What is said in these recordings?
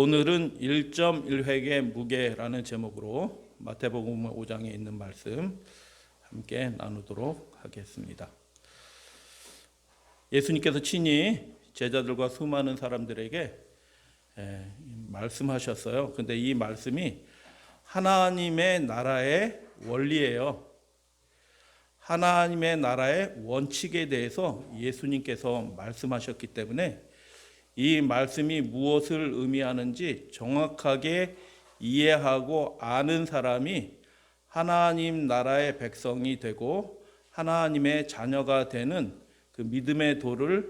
오늘은 1.1획의 무게라는 제목으로 마태복음 5장에 있는 말씀 함께 나누도록 하겠습니다. 예수님께서 친히 제자들과 수많은 사람들에게 말씀하셨어요. 근데 이 말씀이 하나님의 나라의 원리예요. 하나님의 나라의 원칙에 대해서 예수님께서 말씀하셨기 때문에 이 말씀이 무엇을 의미하는지 정확하게 이해하고 아는 사람이 하나님 나라의 백성이 되고 하나님의 자녀가 되는 그 믿음의 도를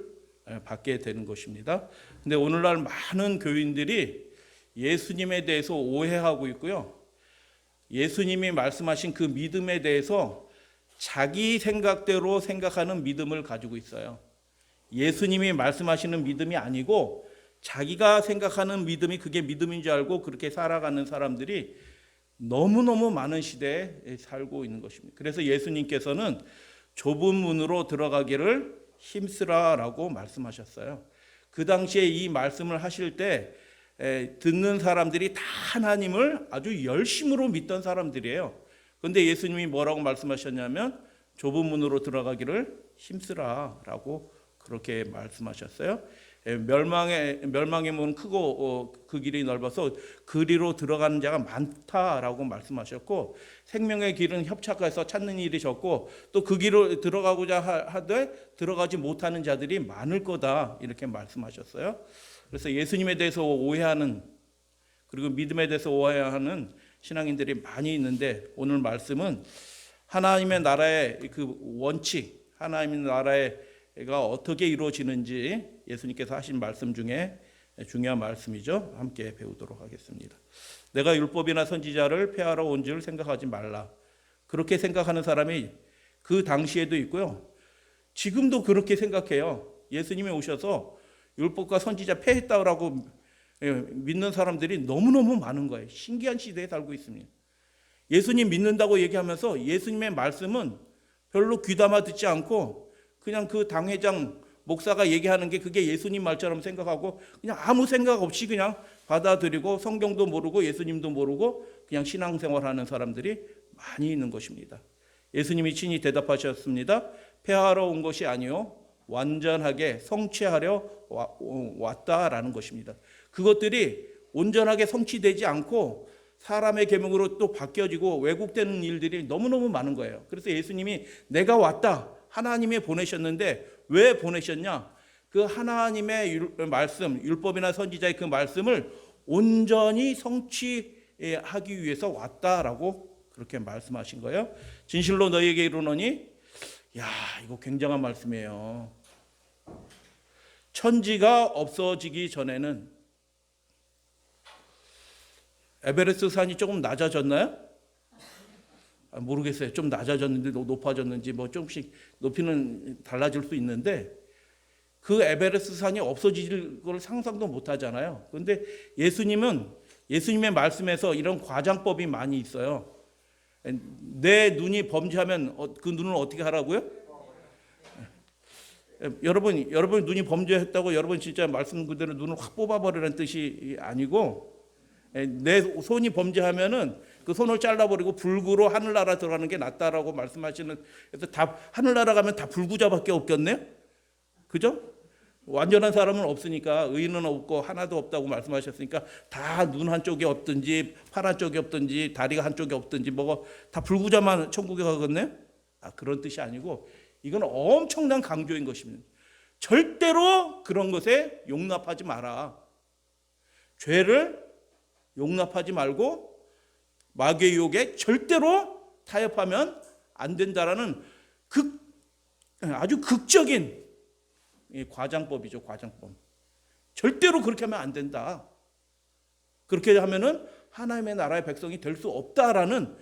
받게 되는 것입니다. 근데 오늘날 많은 교인들이 예수님에 대해서 오해하고 있고요. 예수님이 말씀하신 그 믿음에 대해서 자기 생각대로 생각하는 믿음을 가지고 있어요. 예수님이 말씀하시는 믿음이 아니고 자기가 생각하는 믿음이 그게 믿음인 줄 알고 그렇게 살아가는 사람들이 너무너무 많은 시대에 살고 있는 것입니다. 그래서 예수님께서는 좁은 문으로 들어가기를 힘쓰라라고 말씀하셨어요. 그 당시에 이 말씀을 하실 때 듣는 사람들이 다 하나님을 아주 열심으로 믿던 사람들이에요. 그런데 예수님이 뭐라고 말씀하셨냐면 좁은 문으로 들어가기를 힘쓰라라고 그렇게 말씀하셨어요. 멸망의 문은 크고 그 길이 넓어서 그리로 들어가는 자가 많다라고 말씀하셨고, 생명의 길은 협착해서 찾는 일이 적고 또 그 길로 들어가고자 하되 들어가지 못하는 자들이 많을 거다 이렇게 말씀하셨어요. 그래서 예수님에 대해서 오해하는, 그리고 믿음에 대해서 오해하는 신앙인들이 많이 있는데, 오늘 말씀은 하나님의 나라의 그 원칙, 하나님의 나라가 어떻게 이루어지는지 예수님께서 하신 말씀 중에 중요한 말씀이죠. 함께 배우도록 하겠습니다. 내가 율법이나 선지자를 폐하러 온 줄 생각하지 말라. 그렇게 생각하는 사람이 그 당시에도 있고요. 지금도 그렇게 생각해요. 예수님이 오셔서 율법과 선지자 폐했다고 믿는 사람들이 너무너무 많은 거예요. 신기한 시대에 살고 있습니다. 예수님 믿는다고 얘기하면서 예수님의 말씀은 별로 귀담아 듣지 않고 그냥 그 당회장 목사가 얘기하는 게 그게 예수님 말처럼 생각하고 그냥 아무 생각 없이 그냥 받아들이고 성경도 모르고 예수님도 모르고 그냥 신앙생활하는 사람들이 많이 있는 것입니다. 예수님이 친히 대답하셨습니다. 폐하러 온 것이 아니요 완전하게 성취하려 왔다라는 것입니다. 그것들이 온전하게 성취되지 않고 사람의 계명으로 또 바뀌어지고 왜곡되는 일들이 너무너무 많은 거예요. 그래서 예수님이 내가 왔다, 하나님이 보내셨는데 왜 보내셨냐? 그 하나님의 말씀, 율법이나 선지자의 그 말씀을 온전히 성취하기 위해서 왔다라고 그렇게 말씀하신 거예요. 진실로 너희에게 이르노니, 야, 이거 굉장한 말씀이에요. 천지가 없어지기 전에는, 에베레스트 산이 조금 낮아졌나요? 모르겠어요. 좀 낮아졌는지 높아졌는지 뭐 조금씩 높이는 달라질 수 있는데, 그 에베레스트 산이 없어질 걸 상상도 못 하잖아요. 그런데 예수님의 말씀에서 이런 과장법이 많이 있어요. 내 눈이 범죄하면 그 눈을 어떻게 하라고요? 여러분 눈이 범죄했다고 여러분 진짜 말씀 그대로 눈을 확 뽑아버리라는 뜻이 아니고, 내 손이 범죄하면은 그 손을 잘라버리고 불구로 하늘나라 들어가는 게 낫다라고 말씀하시는. 그래서 다 하늘나라 가면 다 불구자밖에 없겠네요. 그죠? 완전한 사람은 없으니까, 의인은 없고 하나도 없다고 말씀하셨으니까 다 눈 한쪽이 없든지 팔 한쪽이 없든지 다리가 한쪽이 없든지 뭐가 다 불구자만 천국에 가겠네요. 그런 뜻이 아니고 이건 엄청난 강조인 것입니다. 절대로 그런 것에 용납하지 마라. 죄를 용납하지 말고 마귀의 유혹에 절대로 타협하면 안 된다라는 아주 극적인 과장법이죠. 과장법. 절대로 그렇게 하면 안 된다. 그렇게 하면은 하나님의 나라의 백성이 될 수 없다라는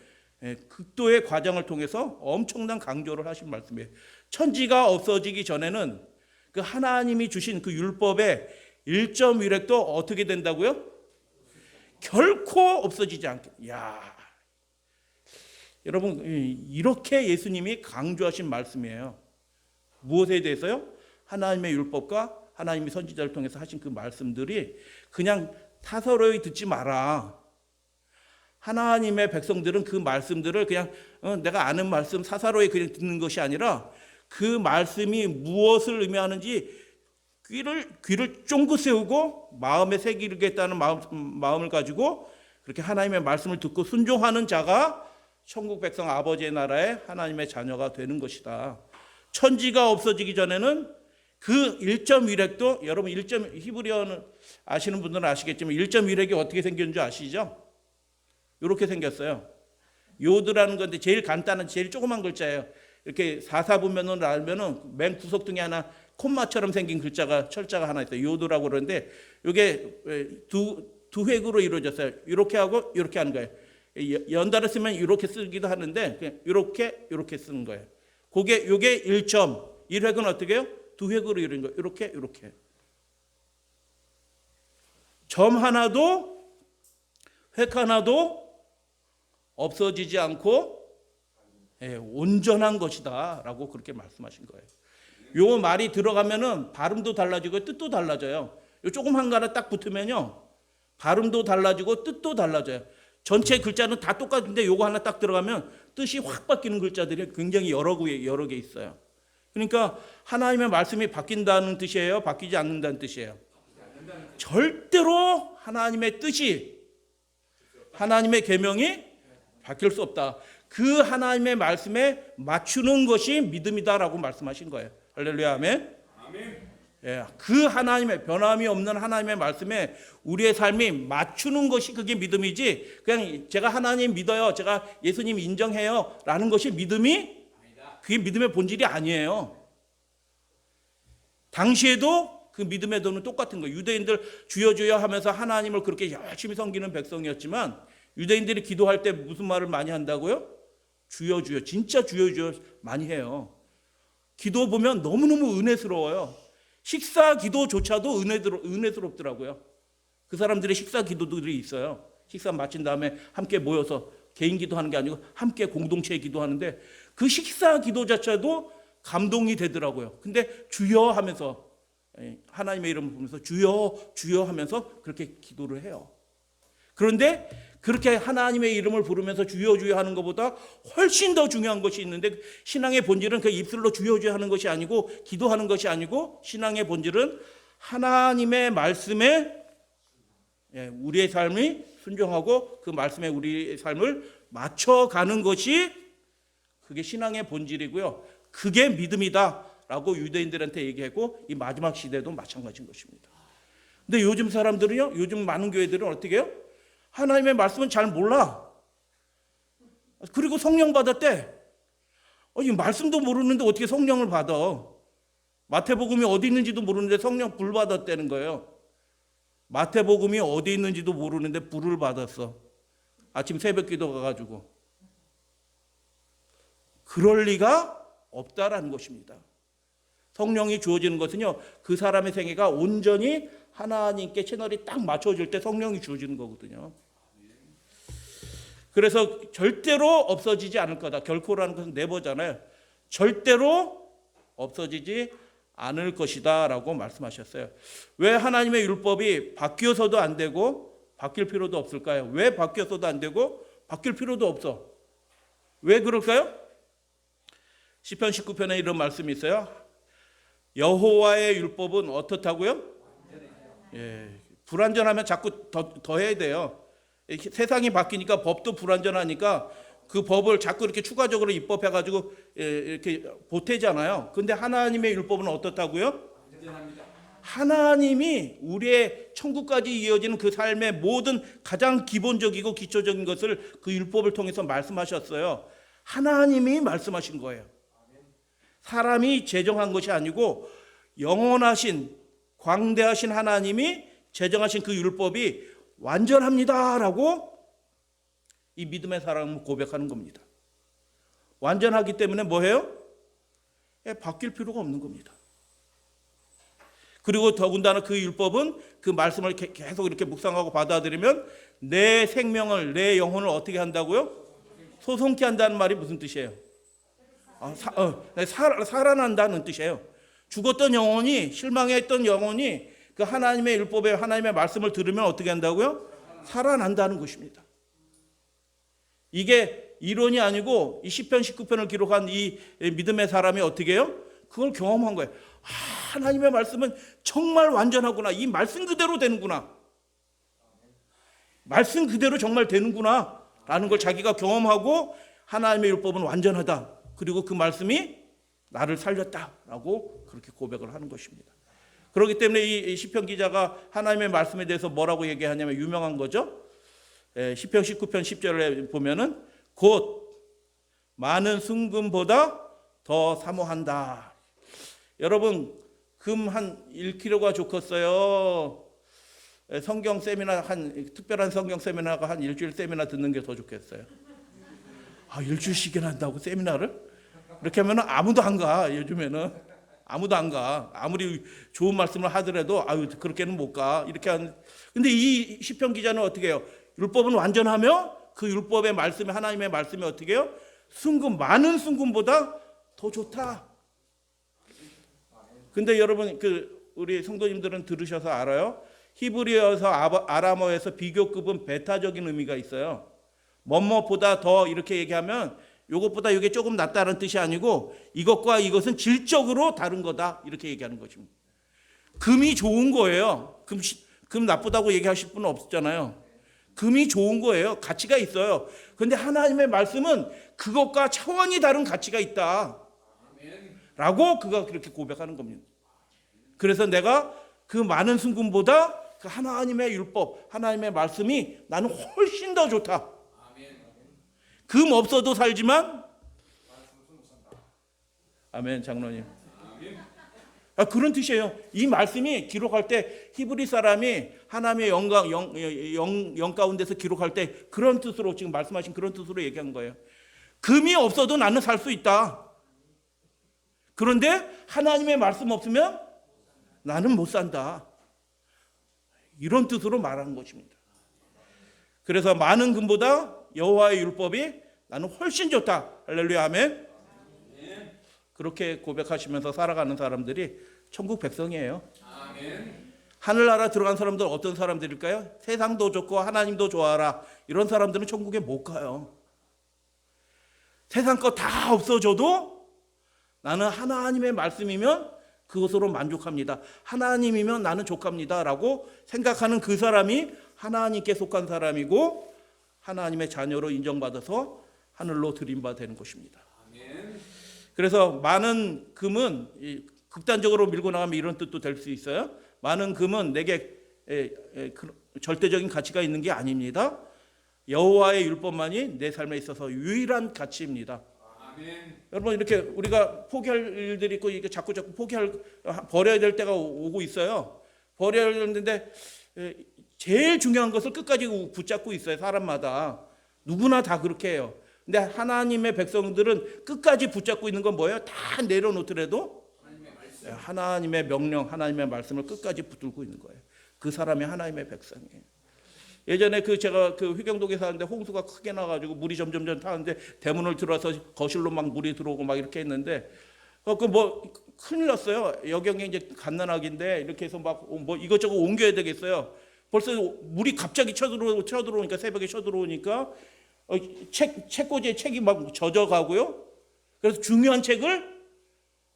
극도의 과장을 통해서 엄청난 강조를 하신 말씀이에요. 천지가 없어지기 전에는 그 하나님이 주신 그 율법의 1.1획도 어떻게 된다고요? 결코 없어지지 않게. 야, 여러분, 이렇게 예수님이 강조하신 말씀이에요. 무엇에 대해서요? 하나님의 율법과 하나님이 선지자를 통해서 하신 그 말씀들이 그냥 사사로이 듣지 마라. 하나님의 백성들은 그 말씀들을 그냥 내가 아는 말씀 사사로이 그냥 듣는 것이 아니라 그 말씀이 무엇을 의미하는지 귀를 쫑긋 세우고 마음에 새기겠다는 마음을 가지고 그렇게 하나님의 말씀을 듣고 순종하는 자가 천국 백성 아버지의 나라에 하나님의 자녀가 되는 것이다. 천지가 없어지기 전에는 그 1점 위력도 여러분 1점 히브리어는 아시는 분들은 아시겠지만 1점 위력이 어떻게 생겼는 줄 아시죠? 이렇게 생겼어요. 요드라는 건데 제일 간단한 제일 조그만 글자예요. 이렇게 사사분면으로 알면은 맨 구석등에 하나 콤마처럼 생긴 철자가 하나 있어요. 요드라고 그러는데 이게 두 획으로 이루어졌어요. 이렇게 하고 이렇게 하는 거예요. 연달아 쓰면 이렇게 쓰기도 하는데 그냥 이렇게 쓰는 거예요. 요게 1점. 1획은 어떻게 해요? 두 획으로 이루어진 거예요. 이렇게. 점 하나도 획 하나도 없어지지 않고 온전한 것이다 라고 그렇게 말씀하신 거예요. 요 말이 들어가면은 발음도 달라지고 뜻도 달라져요. 요 조그만 거 하나 딱 붙으면요 발음도 달라지고 뜻도 달라져요. 전체 글자는 다 똑같은데 요거 하나 딱 들어가면 뜻이 확 바뀌는 글자들이 굉장히 여러 개 있어요. 그러니까 하나님의 말씀이 바뀐다는 뜻이에요? 바뀌지 않는다는 뜻이에요? 절대로 하나님의 뜻이 하나님의 계명이 바뀔 수 없다. 그 하나님의 말씀에 맞추는 것이 믿음이다라고 말씀하신 거예요. 할렐루야 아멘. 예, 그 하나님의 변함이 없는 하나님의 말씀에 우리의 삶이 맞추는 것이 그게 믿음이지 그냥 제가 하나님 믿어요, 제가 예수님 인정해요 라는 것이 믿음이 그게 믿음의 본질이 아니에요. 당시에도 그 믿음의 도는 똑같은 거예요. 유대인들 주여 주여 하면서 하나님을 그렇게 열심히 섬기는 백성이었지만 유대인들이 기도할 때 무슨 말을 많이 한다고요? 주여 주여. 진짜 주여 주여 많이 해요. 기도 보면 너무너무 은혜스러워요. 식사 기도조차도 은혜스럽더라고요. 그 사람들의 식사 기도들이 있어요. 식사 마친 다음에 함께 모여서 개인 기도하는 게 아니고 함께 공동체 기도하는데 그 식사 기도 자체도 감동이 되더라고요. 근데 주여 하면서 하나님의 이름을 부르면서 주여 주여 하면서 그렇게 기도를 해요. 그런데 그렇게 하나님의 이름을 부르면서 주여 주여 하는 것보다 훨씬 더 중요한 것이 있는데 신앙의 본질은 그 입술로 주여 주여 하는 것이 아니고 기도하는 것이 아니고 신앙의 본질은 하나님의 말씀에 우리의 삶이 순종하고 그 말씀에 우리의 삶을 맞춰가는 것이 그게 신앙의 본질이고요. 그게 믿음이다라고 유대인들한테 얘기하고 이 마지막 시대도 마찬가지인 것입니다. 근데 요즘 사람들은요, 요즘 많은 교회들은 어떻게 해요? 하나님의 말씀은 잘 몰라. 그리고 성령 받았대. 이 말씀도 모르는데 어떻게 성령을 받아? 마태복음이 어디 있는지도 모르는데 성령 불 받았다는 거예요. 마태복음이 어디 있는지도 모르는데 불을 받았어. 아침 새벽 기도 가가지고. 그럴 리가 없다라는 것입니다. 성령이 주어지는 것은요, 그 사람의 생애가 온전히 하나님께 채널이 딱 맞춰질 때 성령이 주어지는 거거든요. 그래서 절대로 없어지지 않을 거다. 결코라는 것은 네버잖아요. 절대로 없어지지 않을 것이다 라고 말씀하셨어요. 왜 하나님의 율법이 바뀌어서도 안 되고 바뀔 필요도 없을까요? 왜 바뀌어서도 안 되고 바뀔 필요도 없어? 왜 그럴까요? 시편 19편에 이런 말씀이 있어요. 여호와의 율법은 어떻다고요? 불완전하면 자꾸 더 해야 돼요. 세상이 바뀌니까 법도 불완전하니까 그 법을 자꾸 이렇게 추가적으로 입법해가지고 이렇게 보태잖아요. 근데 하나님의 율법은 어떻다고요? 하나님이 우리의 천국까지 이어지는 그 삶의 모든 가장 기본적이고 기초적인 것을 그 율법을 통해서 말씀하셨어요. 하나님이 말씀하신 거예요. 사람이 제정한 것이 아니고 영원하신 광대하신 하나님이 제정하신 그 율법이 완전합니다라고 이 믿음의 사람은 고백하는 겁니다. 완전하기 때문에 뭐해요? 바뀔 필요가 없는 겁니다. 그리고 더군다나 그 율법은 그 말씀을 계속 이렇게 묵상하고 받아들이면 내 생명을, 내 영혼을 어떻게 한다고요? 소송케 한다는 말이 무슨 뜻이에요? 살아난다는 뜻이에요. 죽었던 영혼이, 실망했던 영혼이 그 하나님의 율법에 하나님의 말씀을 들으면 어떻게 한다고요? 살아난다는 것입니다. 이게 이론이 아니고 이 시편 19편을 기록한 이 믿음의 사람이 어떻게 해요? 그걸 경험한 거예요. 하나님의 말씀은 정말 완전하구나. 이 말씀 그대로 되는구나. 말씀 그대로 정말 되는구나 라는 걸 자기가 경험하고 하나님의 율법은 완전하다. 그리고 그 말씀이 나를 살렸다라고 그렇게 고백을 하는 것입니다. 그렇기 때문에 이 시편 기자가 하나님의 말씀에 대해서 뭐라고 얘기하냐면 유명한 거죠. 시편 19편 10절에 보면은 곧 많은 순금보다 더 사모한다. 여러분 금 한 1kg가 좋겠어요? 성경 세미나 특별한 성경 세미나가 한 일주일 세미나 듣는 게 더 좋겠어요? 일주일씩이나 한다고 세미나를? 이렇게 하면 아무도 안 가. 요즘에는 아무도 안 가. 아무리 좋은 말씀을 하더라도 그렇게는 못 가. 이렇게 하는. 근데 이 시편 기자는 어떻게 해요? 율법은 완전하며 그 율법의 말씀이 하나님의 말씀이 어떻게 해요? 많은 순금보다 더 좋다. 근데 여러분 우리 성도님들은 들으셔서 알아요? 히브리어에서 아람어에서 비교급은 베타적인 의미가 있어요. 뭐뭐보다 더 이렇게 얘기하면 이것보다 이게 조금 낫다는 뜻이 아니고 이것과 이것은 질적으로 다른 거다 이렇게 얘기하는 것입니다. 금이 좋은 거예요. 금 나쁘다고 얘기하실 분은 없잖아요. 금이 좋은 거예요. 가치가 있어요. 그런데 하나님의 말씀은 그것과 차원이 다른 가치가 있다 라고 그가 그렇게 고백하는 겁니다. 그래서 내가 그 많은 순금보다 그 하나님의 율법, 하나님의 말씀이 나는 훨씬 더 좋다. 금 없어도 살지만 아멘 장로님. 그런 뜻이에요. 이 말씀이 기록할 때 히브리 사람이 하나님의 영 가운데서 기록할 때 그런 뜻으로 지금 말씀하신 그런 뜻으로 얘기한 거예요. 금이 없어도 나는 살 수 있다. 그런데 하나님의 말씀 없으면 나는 못 산다. 이런 뜻으로 말하는 것입니다. 그래서 많은 금보다 여호와의 율법이 나는 훨씬 좋다. 할렐루야 아멘. 그렇게 고백하시면서 살아가는 사람들이 천국 백성이에요. 아멘. 하늘나라 들어간 사람들은 어떤 사람들일까요? 세상도 좋고 하나님도 좋아하라. 이런 사람들은 천국에 못 가요. 세상 거 다 없어져도 나는 하나님의 말씀이면 그것으로 만족합니다. 하나님이면 나는 족합니다 라고 생각하는 그 사람이 하나님께 속한 사람이고 하나님의 자녀로 인정받아서 하늘로 들임바 되는 것입니다. 아멘. 그래서 많은 금은 극단적으로 밀고 나가면 이런 뜻도 될 수 있어요. 많은 금은 내게 절대적인 가치가 있는 게 아닙니다. 여호와의 율법만이 내 삶에 있어서 유일한 가치입니다. 아멘. 여러분 이렇게 우리가 포기할 일들이 있고 이게 자꾸 버려야 될 때가 오고 있어요. 버려야 되는데 제일 중요한 것을 끝까지 붙잡고 있어요. 사람마다 누구나 다 그렇게 해요. 근데 하나님의 백성들은 끝까지 붙잡고 있는 건 뭐예요? 다 내려놓더라도 하나님의 명령, 하나님의 말씀을 끝까지 붙들고 있는 거예요. 그 사람이 하나님의 백성이에요. 예전에 제가 휘경동에 사는데 홍수가 크게 나가지고 물이 점점 타는데 대문을 들어서 거실로 막 물이 들어오고 막 이렇게 했는데 큰일 났어요. 여경이 이제 갓난아기인데 이렇게 해서 막 이것저것 옮겨야 되겠어요. 벌써 물이 갑자기 쳐들어오니까 새벽에 쳐들어오니까 책꽂이에 책이 막 젖어가고요. 그래서 중요한 책을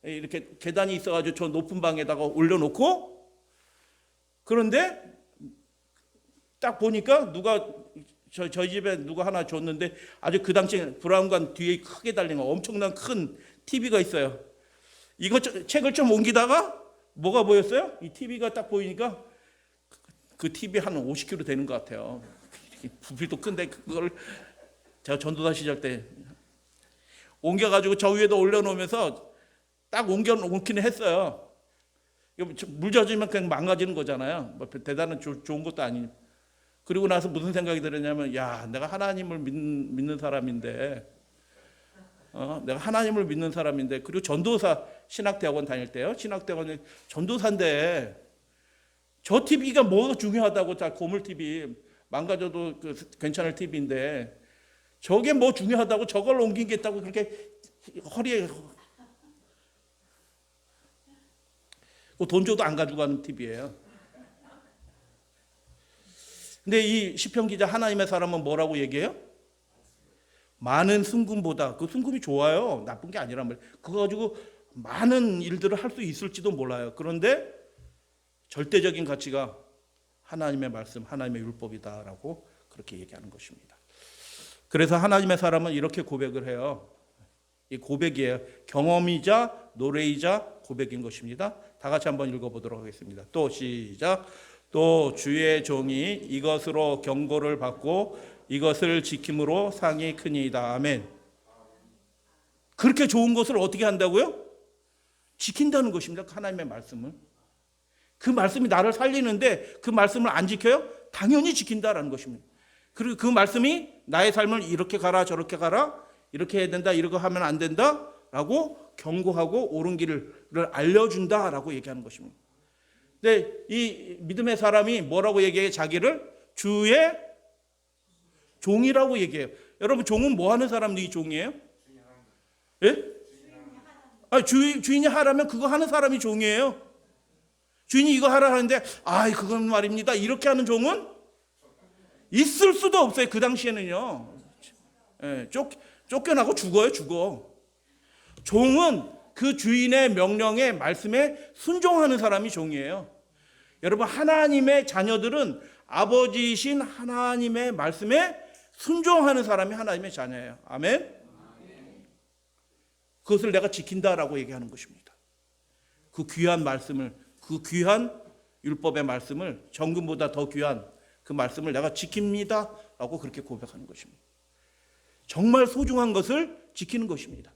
이렇게 계단이 있어가지고 저 높은 방에다가 올려놓고 그런데 딱 보니까 저희 집에 누가 하나 줬는데 아주 그 당시에 브라운관 뒤에 크게 달린 거 엄청난 큰 TV가 있어요. 이거 책을 좀 옮기다가 뭐가 보였어요? 이 TV가 딱 보이니까 그 TV 한 50kg 되는 것 같아요. 부피도 큰데 그걸 제가 전도사 시절 때 옮겨가지고 저 위에다 올려놓으면서 딱 옮기는 했어요. 물 젖으면 그냥 망가지는 거잖아요. 대단한 좋은 것도 아니니까. 그리고 나서 무슨 생각이 들었냐면 내가 하나님을 믿는 사람인데 내가 하나님을 믿는 사람인데 그리고 전도사 신학대학원 다닐 때요. 신학대학원에 전도사인데 저 TV가 뭐가 중요하다고 다 고물 TV 망가져도 괜찮을 TV인데 저게 뭐 중요하다고 저걸 옮기겠다고 그렇게 허리에 돈 줘도 안 가지고 가는 TV예요. 근데 이 시편 기자 하나님의 사람은 뭐라고 얘기해요? 많은 순금보다, 그 순금이 좋아요. 나쁜 게 아니란 말이에요. 그거 가지고 많은 일들을 할 수 있을지도 몰라요. 그런데 절대적인 가치가 하나님의 말씀, 하나님의 율법이다라고 그렇게 얘기하는 것입니다. 그래서 하나님의 사람은 이렇게 고백을 해요. 이 고백이에요. 경험이자 노래이자 고백인 것입니다. 다 같이 한번 읽어보도록 하겠습니다. 또 시작. 또 주의 종이 이것으로 경고를 받고 이것을 지킴으로 상이 크니이다. 아멘. 그렇게 좋은 것을 어떻게 한다고요? 지킨다는 것입니다. 하나님의 말씀을. 그 말씀이 나를 살리는데 그 말씀을 안 지켜요? 당연히 지킨다라는 것입니다. 그리고 그 말씀이 나의 삶을 이렇게 가라 저렇게 가라 이렇게 해야 된다 이렇게 하면 안 된다라고 경고하고 옳은 길을 알려준다라고 얘기하는 것입니다. 근데 이 믿음의 사람이 뭐라고 얘기해요? 자기를 주의 종이라고 얘기해요. 여러분 종은 뭐 하는 사람이 종이에요? 예? 아니, 주인이 하라면 그거 하는 사람이 종이에요. 주인이 이거 하라 하는데 그건 말입니다 이렇게 하는 종은 있을 수도 없어요. 그 당시에는요. 예, 쫓겨나고 죽어. 종은 그 주인의 명령에 말씀에 순종하는 사람이 종이에요. 여러분 하나님의 자녀들은 아버지이신 하나님의 말씀에 순종하는 사람이 하나님의 자녀예요. 아멘. 그것을 내가 지킨다라고 얘기하는 것입니다. 그 귀한 말씀을, 그 귀한 율법의 말씀을, 정금보다 더 귀한 그 말씀을 내가 지킵니다 라고 그렇게 고백하는 것입니다. 정말 소중한 것을 지키는 것입니다.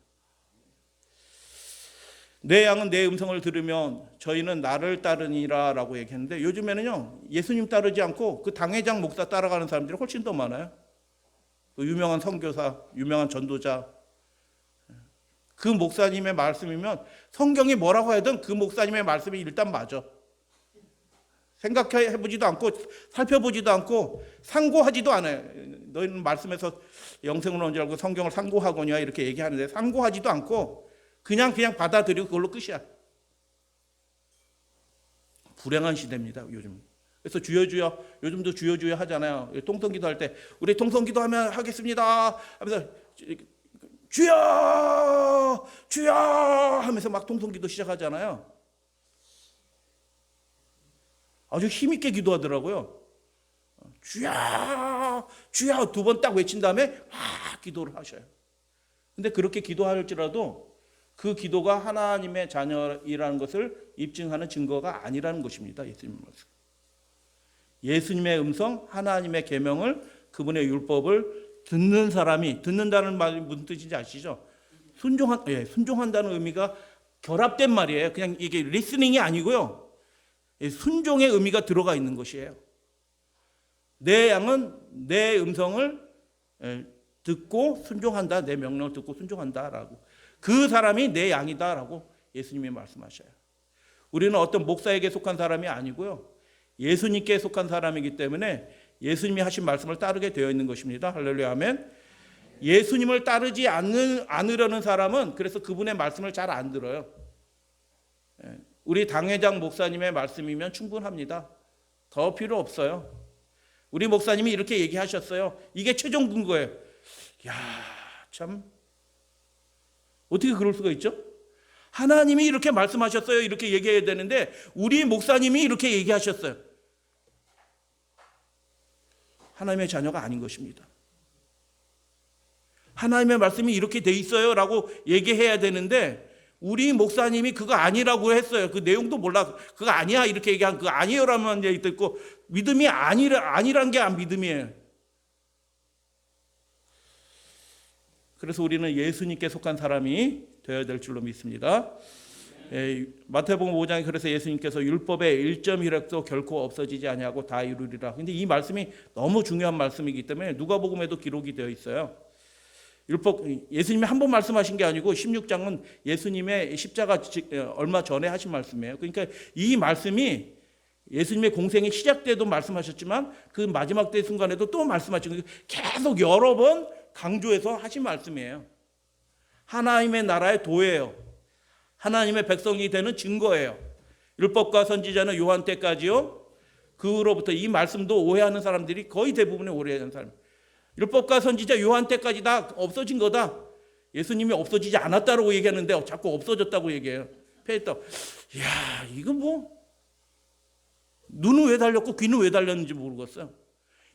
내 양은 내 음성을 들으면 저희는 나를 따르니라 라고 얘기했는데 요즘에는요 예수님 따르지 않고 그 당회장 목사 따라가는 사람들이 훨씬 더 많아요. 그 유명한 선교사, 유명한 전도자, 그 목사님의 말씀이면 성경이 뭐라고 하든 그 목사님의 말씀이 일단 맞아. 생각해보지도 않고 살펴보지도 않고 상고하지도 않아요. 너희는 말씀에서 영생을 얻는 줄 알고 성경을 상고하거냐 이렇게 얘기하는데 상고하지도 않고 그냥 받아들이고 그걸로 끝이야. 불행한 시대입니다 요즘. 그래서 주여 주여, 요즘도 주여 주여 하잖아요. 통성기도 할 때 우리 통성기도 하겠습니다 하면서 주여 주여 하면서 막 통성기도 시작하잖아요. 아주 힘있게 기도하더라고요. 주여 주여 두 번 딱 외친 다음에 막 기도를 하셔요. 근데 그렇게 기도할지라도 그 기도가 하나님의 자녀이라는 것을 입증하는 증거가 아니라는 것입니다. 예수님의 말씀. 예수님의 음성, 하나님의 계명을, 그분의 율법을 듣는 사람이, 듣는다는 말이 무슨 뜻인지 아시죠? 순종한다는 의미가 결합된 말이에요. 그냥 이게 리스닝이 아니고요. 순종의 의미가 들어가 있는 것이에요. 내 양은 내 음성을 듣고 순종한다. 내 명령을 듣고 순종한다라고. 그 사람이 내 양이다라고 예수님이 말씀하셔요. 우리는 어떤 목사에게 속한 사람이 아니고요. 예수님께 속한 사람이기 때문에 예수님이 하신 말씀을 따르게 되어 있는 것입니다. 할렐루야 아멘. 예수님을 따르지 않으려는 사람은 그래서 그분의 말씀을 잘 안 들어요. 우리 당회장 목사님의 말씀이면 충분합니다. 더 필요 없어요. 우리 목사님이 이렇게 얘기하셨어요. 이게 최종 근거예요. 야, 참 어떻게 그럴 수가 있죠? 하나님이 이렇게 말씀하셨어요. 이렇게 얘기해야 되는데 우리 목사님이 이렇게 얘기하셨어요. 하나님의 자녀가 아닌 것입니다. 하나님의 말씀이 이렇게 돼 있어요 라고 얘기해야 되는데 우리 목사님이 그거 아니라고 했어요. 그 내용도 몰라. 그거 아니야 이렇게 얘기한 그거 아니요라면 이제 듣고 믿음이 아니란 게 안 믿음이에요. 그래서 우리는 예수님께 속한 사람이 되어야 될 줄로 믿습니다. 마태복음 5장에 그래서 예수님께서 율법의 1.1획도 결코 없어지지 아니하고 다 이루리라. 근데 이 말씀이 너무 중요한 말씀이기 때문에 누가복음에도 기록이 되어 있어요. 율법 예수님이 한 번 말씀하신 게 아니고 16장은 예수님의 십자가 얼마 전에 하신 말씀이에요. 그러니까 이 말씀이 예수님의 공생이 시작 때도 말씀하셨지만 그 마지막 때 순간에도 또 말씀하신 거예요. 계속 여러 번 강조해서 하신 말씀이에요. 하나님의 나라의 도예요. 하나님의 백성이 되는 증거예요. 율법과 선지자는 요한 때까지요. 그 후로부터 이 말씀도 오해하는 사람들이 거의 대부분의 오해하는 사람. 율법과 선지자 요한 때까지 다 없어진 거다. 예수님이 없어지지 않았다고 얘기하는데 자꾸 없어졌다고 얘기해요. 폐했다. 이야, 이거 뭐 눈은 왜 달렸고 귀는 왜 달렸는지 모르겠어요.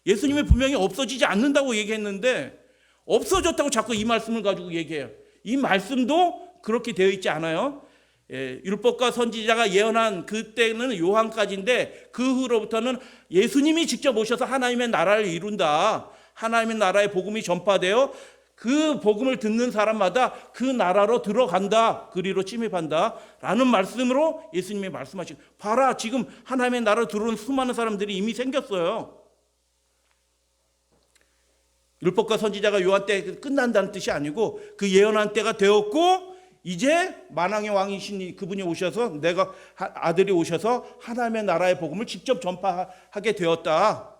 예수님이 분명히 없어지지 않는다고 얘기했는데 없어졌다고 자꾸 이 말씀을 가지고 얘기해요. 이 말씀도 그렇게 되어 있지 않아요. 율법과 선지자가 예언한 그때는 요한까지인데 그 후로부터는 예수님이 직접 오셔서 하나님의 나라를 이룬다. 하나님의 나라의 복음이 전파되어 그 복음을 듣는 사람마다 그 나라로 들어간다. 그리로 침입한다. 라는 말씀으로 예수님이 말씀하신, 봐라, 지금 하나님의 나라로 들어오는 수많은 사람들이 이미 생겼어요. 율법과 선지자가 요한 때 끝난다는 뜻이 아니고 그 예언한 때가 되었고 이제 만왕의 왕이신 그분이 오셔서 내가 아들이 오셔서 하나님의 나라의 복음을 직접 전파하게 되었다.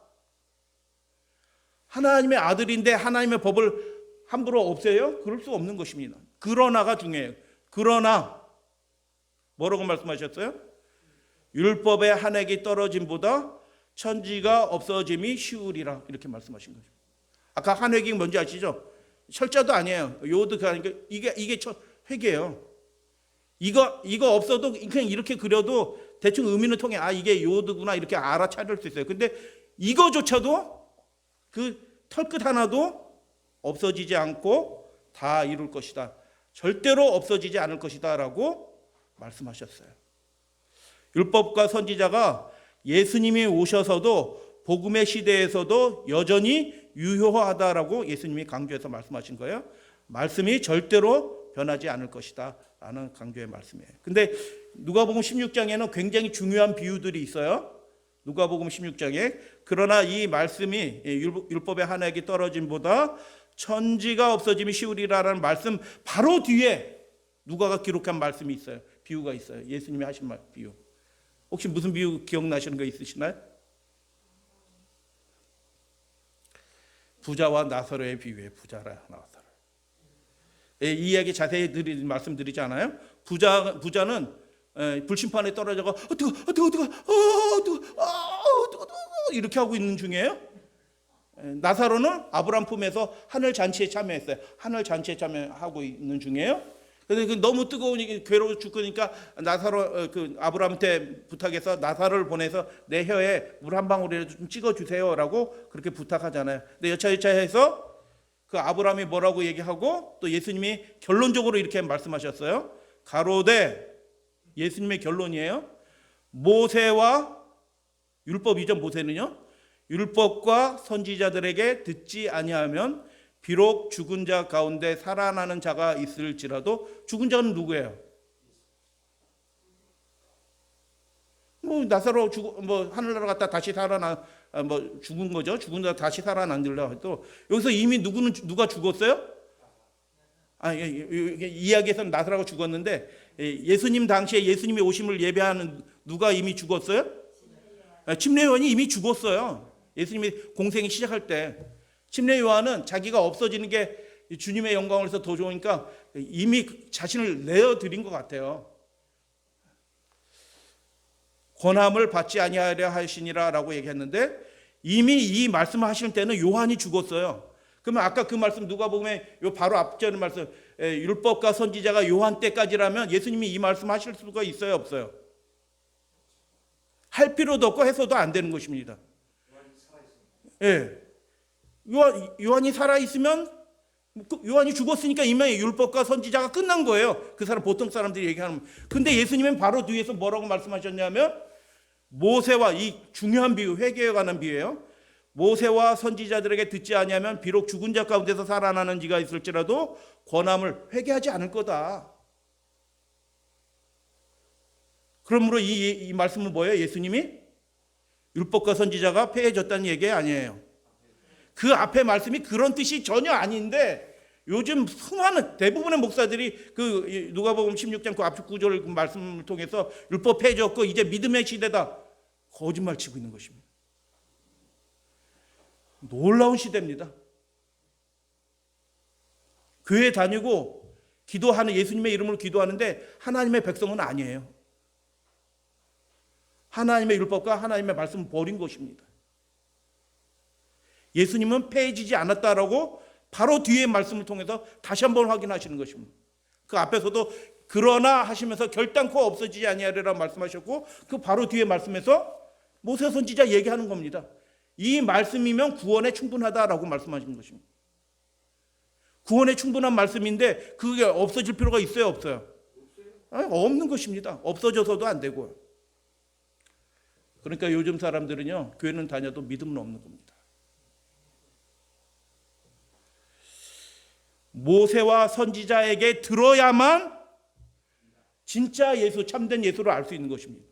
하나님의 아들인데 하나님의 법을 함부로 없애요? 그럴 수 없는 것입니다. 그러나가 중요해요. 그러나 뭐라고 말씀하셨어요? 율법의 한 획이 떨어짐보다 천지가 없어짐이 쉬우리라 이렇게 말씀하신 거죠. 아까 한 획이 뭔지 아시죠? 철자도 아니에요. 요드 하니까 이게 획이에요. 이거 없어도 그냥 이렇게 그려도 대충 의미는 통해. 아, 이게 요드구나 이렇게 알아차릴 수 있어요. 근데 이거조차도 그 털끝 하나도 없어지지 않고 다 이룰 것이다. 절대로 없어지지 않을 것이다 라고 말씀하셨어요. 율법과 선지자가 예수님이 오셔서도 복음의 시대에서도 여전히 유효하다라고 예수님이 강조해서 말씀하신 거예요. 말씀이 절대로 변하지 않을 것이다 라는 강조의 말씀이에요. 근데 누가복음 16장에는 굉장히 중요한 비유들이 있어요. 누가복음 16장에 그러나 이 말씀이 율법의 한 획이 떨어짐보다 천지가 없어짐이 쉬우리라는 말씀 바로 뒤에 누가가 기록한 말씀이 있어요. 비유가 있어요. 예수님이 하신 비유. 혹시 무슨 비유 기억나시는 거 있으시나요? 부자와 나사로의 비유에 부자라 나사로. 이 이야기 자세히 말씀드리지 않아요? 부자는 불심판에 떨어져가 뜨거 이렇게 하고 있는 중이에요. 나사로는 아브라함 품에서 하늘 잔치에 참여했어요. 하늘 잔치에 참여하고 있는 중이에요. 근데 너무 뜨거우니 괴로워 죽으니까 나사로 아브라함한테 부탁해서 나사로를 보내서 내 혀에 물 한 방울이라도 좀 찍어 주세요라고 그렇게 부탁하잖아요. 근데 여차여차해서 그 아브라함이 뭐라고 얘기하고 또 예수님이 결론적으로 이렇게 말씀하셨어요. 가로되 예수님의 결론이에요. 모세와 율법 이전 모세는요. 율법과 선지자들에게 듣지 아니하면 비록 죽은 자 가운데 살아나는 자가 있을지라도 죽은 자는 누구예요? 뭐 나사로 하늘나라 갔다 다시 살아나 죽은 거죠. 죽은 자 다시 살아난다고 해도 여기서 이미 누가 죽었어요? 이야기에서는 나사로가 죽었는데 예수님 당시에 예수님이 오심을 예배하는 누가 이미 죽었어요? 침례요한이 이미 죽었어요. 예수님이 공생이 시작할 때 침례요한은 자기가 없어지는 게 주님의 영광을 위해서 더 좋으니까 이미 자신을 내어드린 것 같아요. 권함을 받지 아니하려 하시니라라고 얘기했는데 이미 이 말씀을 하실 때는 요한이 죽었어요. 그러면 아까 그 말씀 누가복음에 요 바로 앞절의 말씀 율법과 선지자가 요한 때까지라면 예수님이 이 말씀 하실 수가 있어요, 없어요? 할 필요도 없고 해서도 안 되는 것입니다. 예. 요한이 살아있으면 요한이 죽었으니까 이미 율법과 선지자가 끝난 거예요. 그 사람 보통 사람들이 얘기하는. 근데 예수님은 바로 뒤에서 뭐라고 말씀하셨냐면 모세와 이 중요한 비유, 회개에 관한 비유예요. 모세와 선지자들에게 듣지 아니하면 비록 죽은 자 가운데서 살아나는 지가 있을지라도 권함을 회개하지 않을 거다. 그러므로 이 말씀은 뭐예요? 예수님이 율법과 선지자가 폐해졌다는 얘기 아니에요. 그 앞에 말씀이 그런 뜻이 전혀 아닌데 요즘 수많은 대부분의 목사들이 그 누가복음 16장 그 앞 구절 말씀을 통해서 율법 폐해졌고 이제 믿음의 시대다 거짓말 치고 있는 것입니다. 놀라운 시대입니다. 교회 다니고 기도하는 예수님의 이름으로 기도하는데 하나님의 백성은 아니에요. 하나님의 율법과 하나님의 말씀을 버린 것입니다. 예수님은 패해지지 않았다라고 바로 뒤에 말씀을 통해서 다시 한번 확인하시는 것입니다. 그 앞에서도 그러나 하시면서 결단코 없어지지 아니하리라 말씀하셨고, 그 바로 뒤에 말씀에서 모세 선지자 얘기하는 겁니다. 이 말씀이면 구원에 충분하다라고 말씀하시는 것입니다. 구원에 충분한 말씀인데 그게 없어질 필요가 있어요, 없어요? 없는 것입니다. 없어져서도 안 되고요. 그러니까 요즘 사람들은요, 교회는 다녀도 믿음은 없는 겁니다. 모세와 선지자에게 들어야만 진짜 예수, 참된 예수를 알 수 있는 것입니다.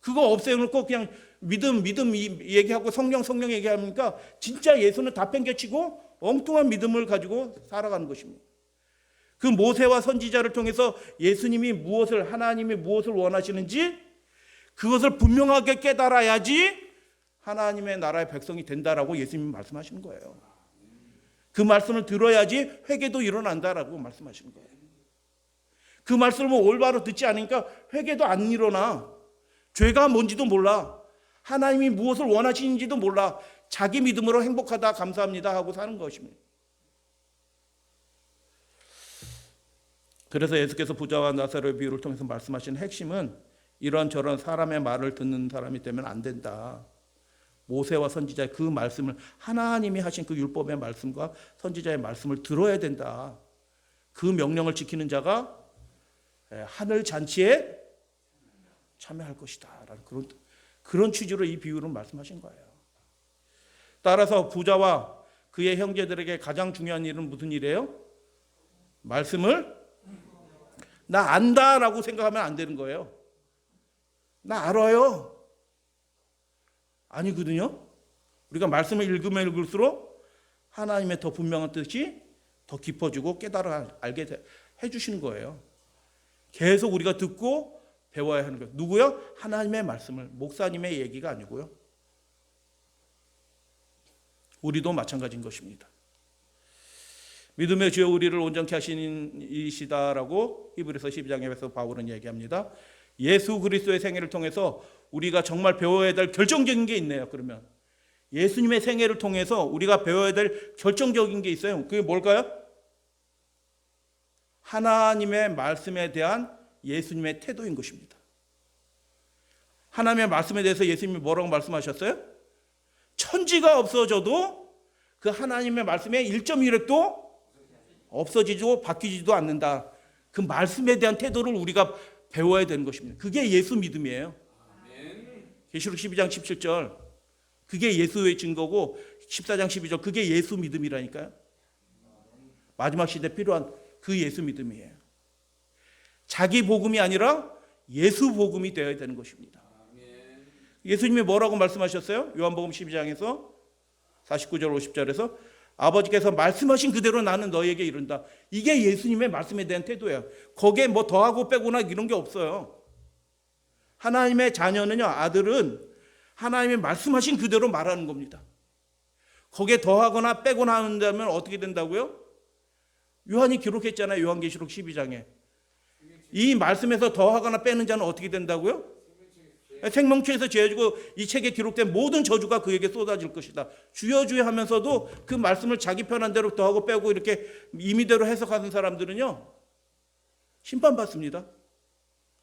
그거 없애놓고 그냥 믿음 얘기하고 성령 얘기하니까 진짜 예수는 다 팽개치고 엉뚱한 믿음을 가지고 살아가는 것입니다. 그 모세와 선지자를 통해서 예수님이 무엇을, 하나님이 무엇을 원하시는지 그것을 분명하게 깨달아야지 하나님의 나라의 백성이 된다라고 예수님이 말씀하시는 거예요. 그 말씀을 들어야지 회개도 일어난다라고 말씀하시는 거예요. 그 말씀을 올바로 듣지 않으니까 회개도 안 일어나. 죄가 뭔지도 몰라. 하나님이 무엇을 원하시는지도 몰라. 자기 믿음으로 행복하다, 감사합니다 하고 사는 것입니다. 그래서 예수께서 부자와 나사로의 비유를 통해서 말씀하신 핵심은 이런저런 사람의 말을 듣는 사람이 되면 안 된다. 모세와 선지자의 그 말씀을, 하나님이 하신 그 율법의 말씀과 선지자의 말씀을 들어야 된다. 그 명령을 지키는 자가 하늘 잔치에 참여할 것이다 라는 그런 취지로 이 비유를 말씀하신 거예요. 따라서 부자와 그의 형제들에게 가장 중요한 일은 무슨 일이에요? 말씀을 나 안다라고 생각하면 안 되는 거예요. 나 알아요. 아니거든요. 우리가 말씀을 읽으면 읽을수록 하나님의 더 분명한 뜻이 더 깊어지고 깨달아 알게 해주시는 거예요. 계속 우리가 듣고 배워야 하는 거예요. 누구요? 하나님의 말씀을, 목사님의 얘기가 아니고요. 우리도 마찬가지인 것입니다. 믿음의 주여 우리를 온전케 하시는 이시다라고 히브리서 12장에서 바울은 얘기합니다. 예수 그리스도의 생애를 통해서 우리가 정말 배워야 될 결정적인 게 있네요. 그러면 예수님의 생애를 통해서 우리가 배워야 될 결정적인 게 있어요. 그게 뭘까요? 하나님의 말씀에 대한 예수님의 태도인 것입니다. 하나님의 말씀에 대해서 예수님이 뭐라고 말씀하셨어요? 천지가 없어져도 그 하나님의 말씀에 1.1획도 없어지고 바뀌지도 않는다. 그 말씀에 대한 태도를 우리가 배워야 되는 것입니다. 그게 예수 믿음이에요. 계시록 12장 17절 그게 예수의 증거고 14장 12절 그게 예수 믿음이라니까요. 마지막 시대에 필요한 그 예수 믿음이에요. 자기 복음이 아니라 예수 복음이 되어야 되는 것입니다. 예수님이 뭐라고 말씀하셨어요? 요한복음 12장에서 49절 50절에서 아버지께서 말씀하신 그대로 나는 너에게 이른다. 이게 예수님의 말씀에 대한 태도예요. 거기에 뭐 더하고 빼거나 이런 게 없어요. 하나님의 자녀는요, 아들은 하나님의 말씀하신 그대로 말하는 겁니다. 거기에 더하거나 빼거나 한다면 어떻게 된다고요? 요한이 기록했잖아요. 요한계시록 12장에. 이 말씀에서 더하거나 빼는 자는 어떻게 된다고요? 생명체에서 지어지고 이 책에 기록된 모든 저주가 그에게 쏟아질 것이다. 주여 주여 하면서도 그 말씀을 자기 편한 대로 더하고 빼고 이렇게 임의대로 해석하는 사람들은요, 심판받습니다.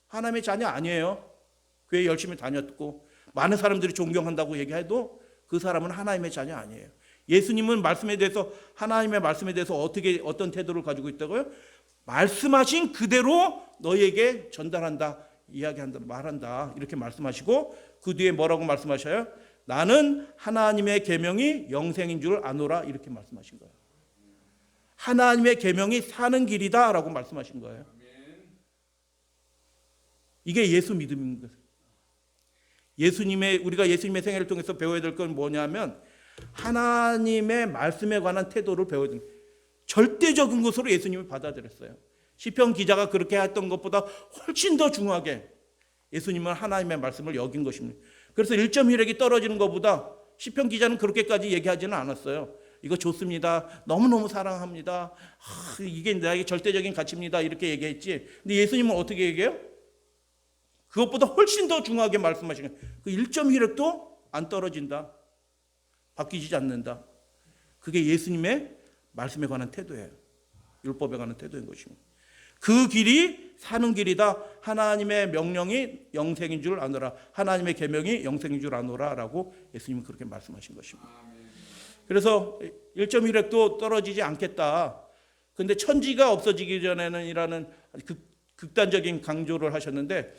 하나님의 자녀 아니에요. 교회 열심히 다녔고 많은 사람들이 존경한다고 얘기해도 그 사람은 하나님의 자녀 아니에요. 예수님은 말씀에 대해서, 하나님의 말씀에 대해서 어떤 태도를 가지고 있다고요? 말씀하신 그대로 너희에게 전달한다, 이야기한다, 말한다 이렇게 말씀하시고 그 뒤에 뭐라고 말씀하셔요? 나는 하나님의 계명이 영생인 줄 아노라 이렇게 말씀하신 거예요. 하나님의 계명이 사는 길이다 라고 말씀하신 거예요. 이게 예수 믿음인 거예요. 우리가 예수님의 생애를 통해서 배워야 될 건 뭐냐면 하나님의 말씀에 관한 태도를 배워야 됩니다. 절대적인 것으로 예수님을 받아들였어요. 시편 기자가 그렇게 했던 것보다 훨씬 더 중요하게 예수님은 하나님의 말씀을 여긴 것입니다. 그래서 1.1획이 떨어지는 것보다 시편 기자는 그렇게까지 얘기하지는 않았어요. 이거 좋습니다. 너무너무 사랑합니다. 이게 나에게 절대적인 가치입니다. 이렇게 얘기했지. 근데 예수님은 어떻게 얘기해요? 그것보다 훨씬 더 중요하게 말씀하시는 거예요. 그 1.1획도 안 떨어진다. 바뀌지 않는다. 그게 예수님의 말씀에 관한 태도예요. 율법에 관한 태도인 것입니다. 그 길이 사는 길이다. 하나님의 명령이 영생인 줄 아노라. 하나님의 계명이 영생인 줄 아노라 라고 예수님은 그렇게 말씀하신 것입니다. 그래서 1.1획도 떨어지지 않겠다. 근데 천지가 없어지기 전에는 이라는 극단적인 강조를 하셨는데,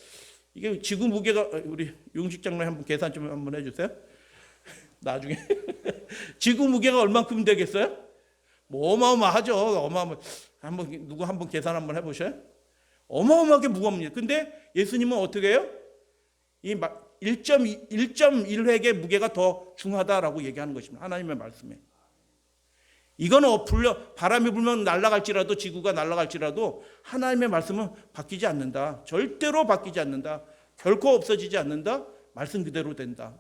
이게 지구 무게가, 우리 용식 장로님 한번 계산 좀 한번 해주세요. 나중에 지구 무게가 얼만큼 되겠어요? 뭐 어마어마하죠. 한번 누구 한번 계산 한번 해보셔요. 어마어마하게 무겁니다. 근데 예수님은 어떻게 해요? 이 1.1획의 무게가 더 중하다라고 얘기하는 것입니다. 하나님의 말씀에. 이거는 바람이 불면 날아갈지라도, 지구가 날아갈지라도 하나님의 말씀은 바뀌지 않는다. 절대로 바뀌지 않는다. 결코 없어지지 않는다. 말씀 그대로 된다.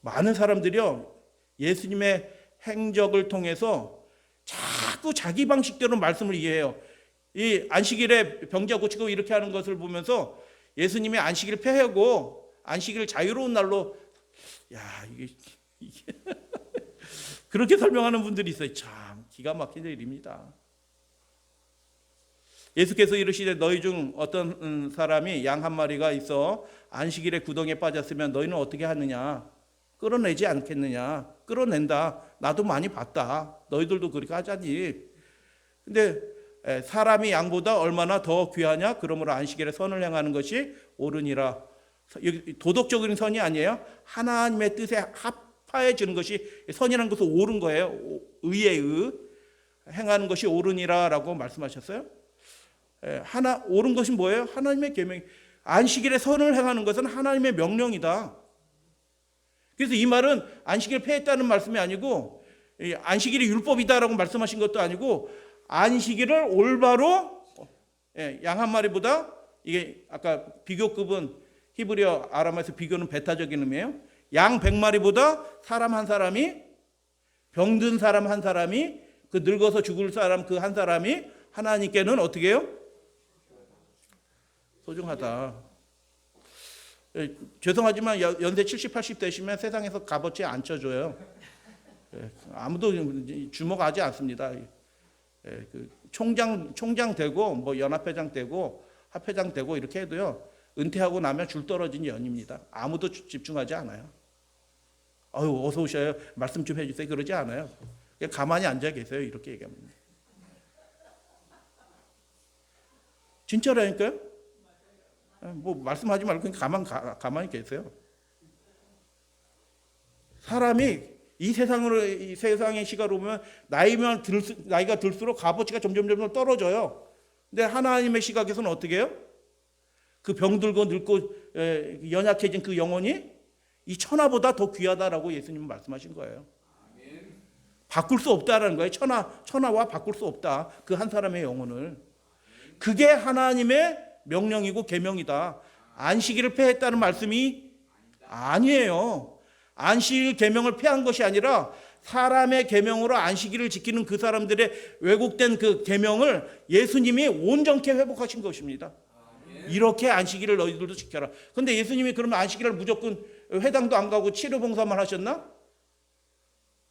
많은 사람들이요, 예수님의 행적을 통해서 자꾸 자기 방식대로 말씀을 이해해요. 이 안식일에 병자 고치고 이렇게 하는 것을 보면서 예수님이 안식일을 폐하고 안식일을 자유로운 날로, 이게 그렇게 설명하는 분들이 있어요. 참 기가 막힌 일입니다. 예수께서 이르시되 너희 중 어떤 사람이 양 한 마리가 있어 안식일에 구덩이에 빠졌으면 너희는 어떻게 하느냐? 끌어내지 않겠느냐? 끌어낸다. 나도 많이 봤다. 너희들도 그렇게 하자니. 근데 사람이 양보다 얼마나 더 귀하냐? 그러므로 안식일에 선을 행하는 것이 옳으니라. 도덕적인 선이 아니에요. 하나님의 뜻에 합하여지는 것이, 선이라는 것은 옳은 거예요. 의의 의. 행하는 것이 옳으니라 라고 말씀하셨어요. 옳은 것이 뭐예요? 하나님의 계명. 안식일에 선을 행하는 것은 하나님의 명령이다. 그래서 이 말은 안식일을 폐했다는 말씀이 아니고, 안식일이 율법이다라고 말씀하신 것도 아니고, 안식일을 올바로 양 한 마리보다, 이게 아까 비교급은 히브리어 아람에서 비교는 배타적인 의미예요. 양 100마리보다 사람 한 사람이, 병든 사람 한 사람이, 그 늙어서 죽을 사람 그 한 사람이 하나님께는 어떻게 해요? 소중하다. 죄송하지만 연세 70, 80 되시면 세상에서 값어치 안 쳐줘요. 아무도 주목하지 않습니다. 총장 되고 뭐 연합회장 되고 합회장 되고 이렇게 해도요, 은퇴하고 나면 줄 떨어진 연입니다. 아무도 집중하지 않아요. 어서 오셔요. 말씀 좀 해주세요. 그러지 않아요. 그냥 가만히 앉아 계세요. 이렇게 얘기합니다. 진짜라니까요. 뭐 말씀하지 말고 그냥 가만히 계세요. 사람이 이 세상의 시가로 보면 나이가 들수록 값어치가 점점 떨어져요. 근데 하나님의 시각에서는 어떻게 해요? 그 병들고 늙고 연약해진 그 영혼이 이 천하보다 더 귀하다라고 예수님은 말씀하신 거예요. 바꿀 수 없다라는 거예요. 천하와 바꿀 수 없다. 그 한 사람의 영혼을. 그게 하나님의 명령이고 계명이다. 안식일을 폐했다는 말씀이 아니에요. 안식일 계명을 폐한 것이 아니라 사람의 계명으로 안식일을 지키는 그 사람들의 왜곡된 그 계명을 예수님이 온전케 회복하신 것입니다. 이렇게 안식일을 너희들도 지켜라. 그런데 예수님이 그러면 안식일을 무조건 회당도 안 가고 치료봉사만 하셨나?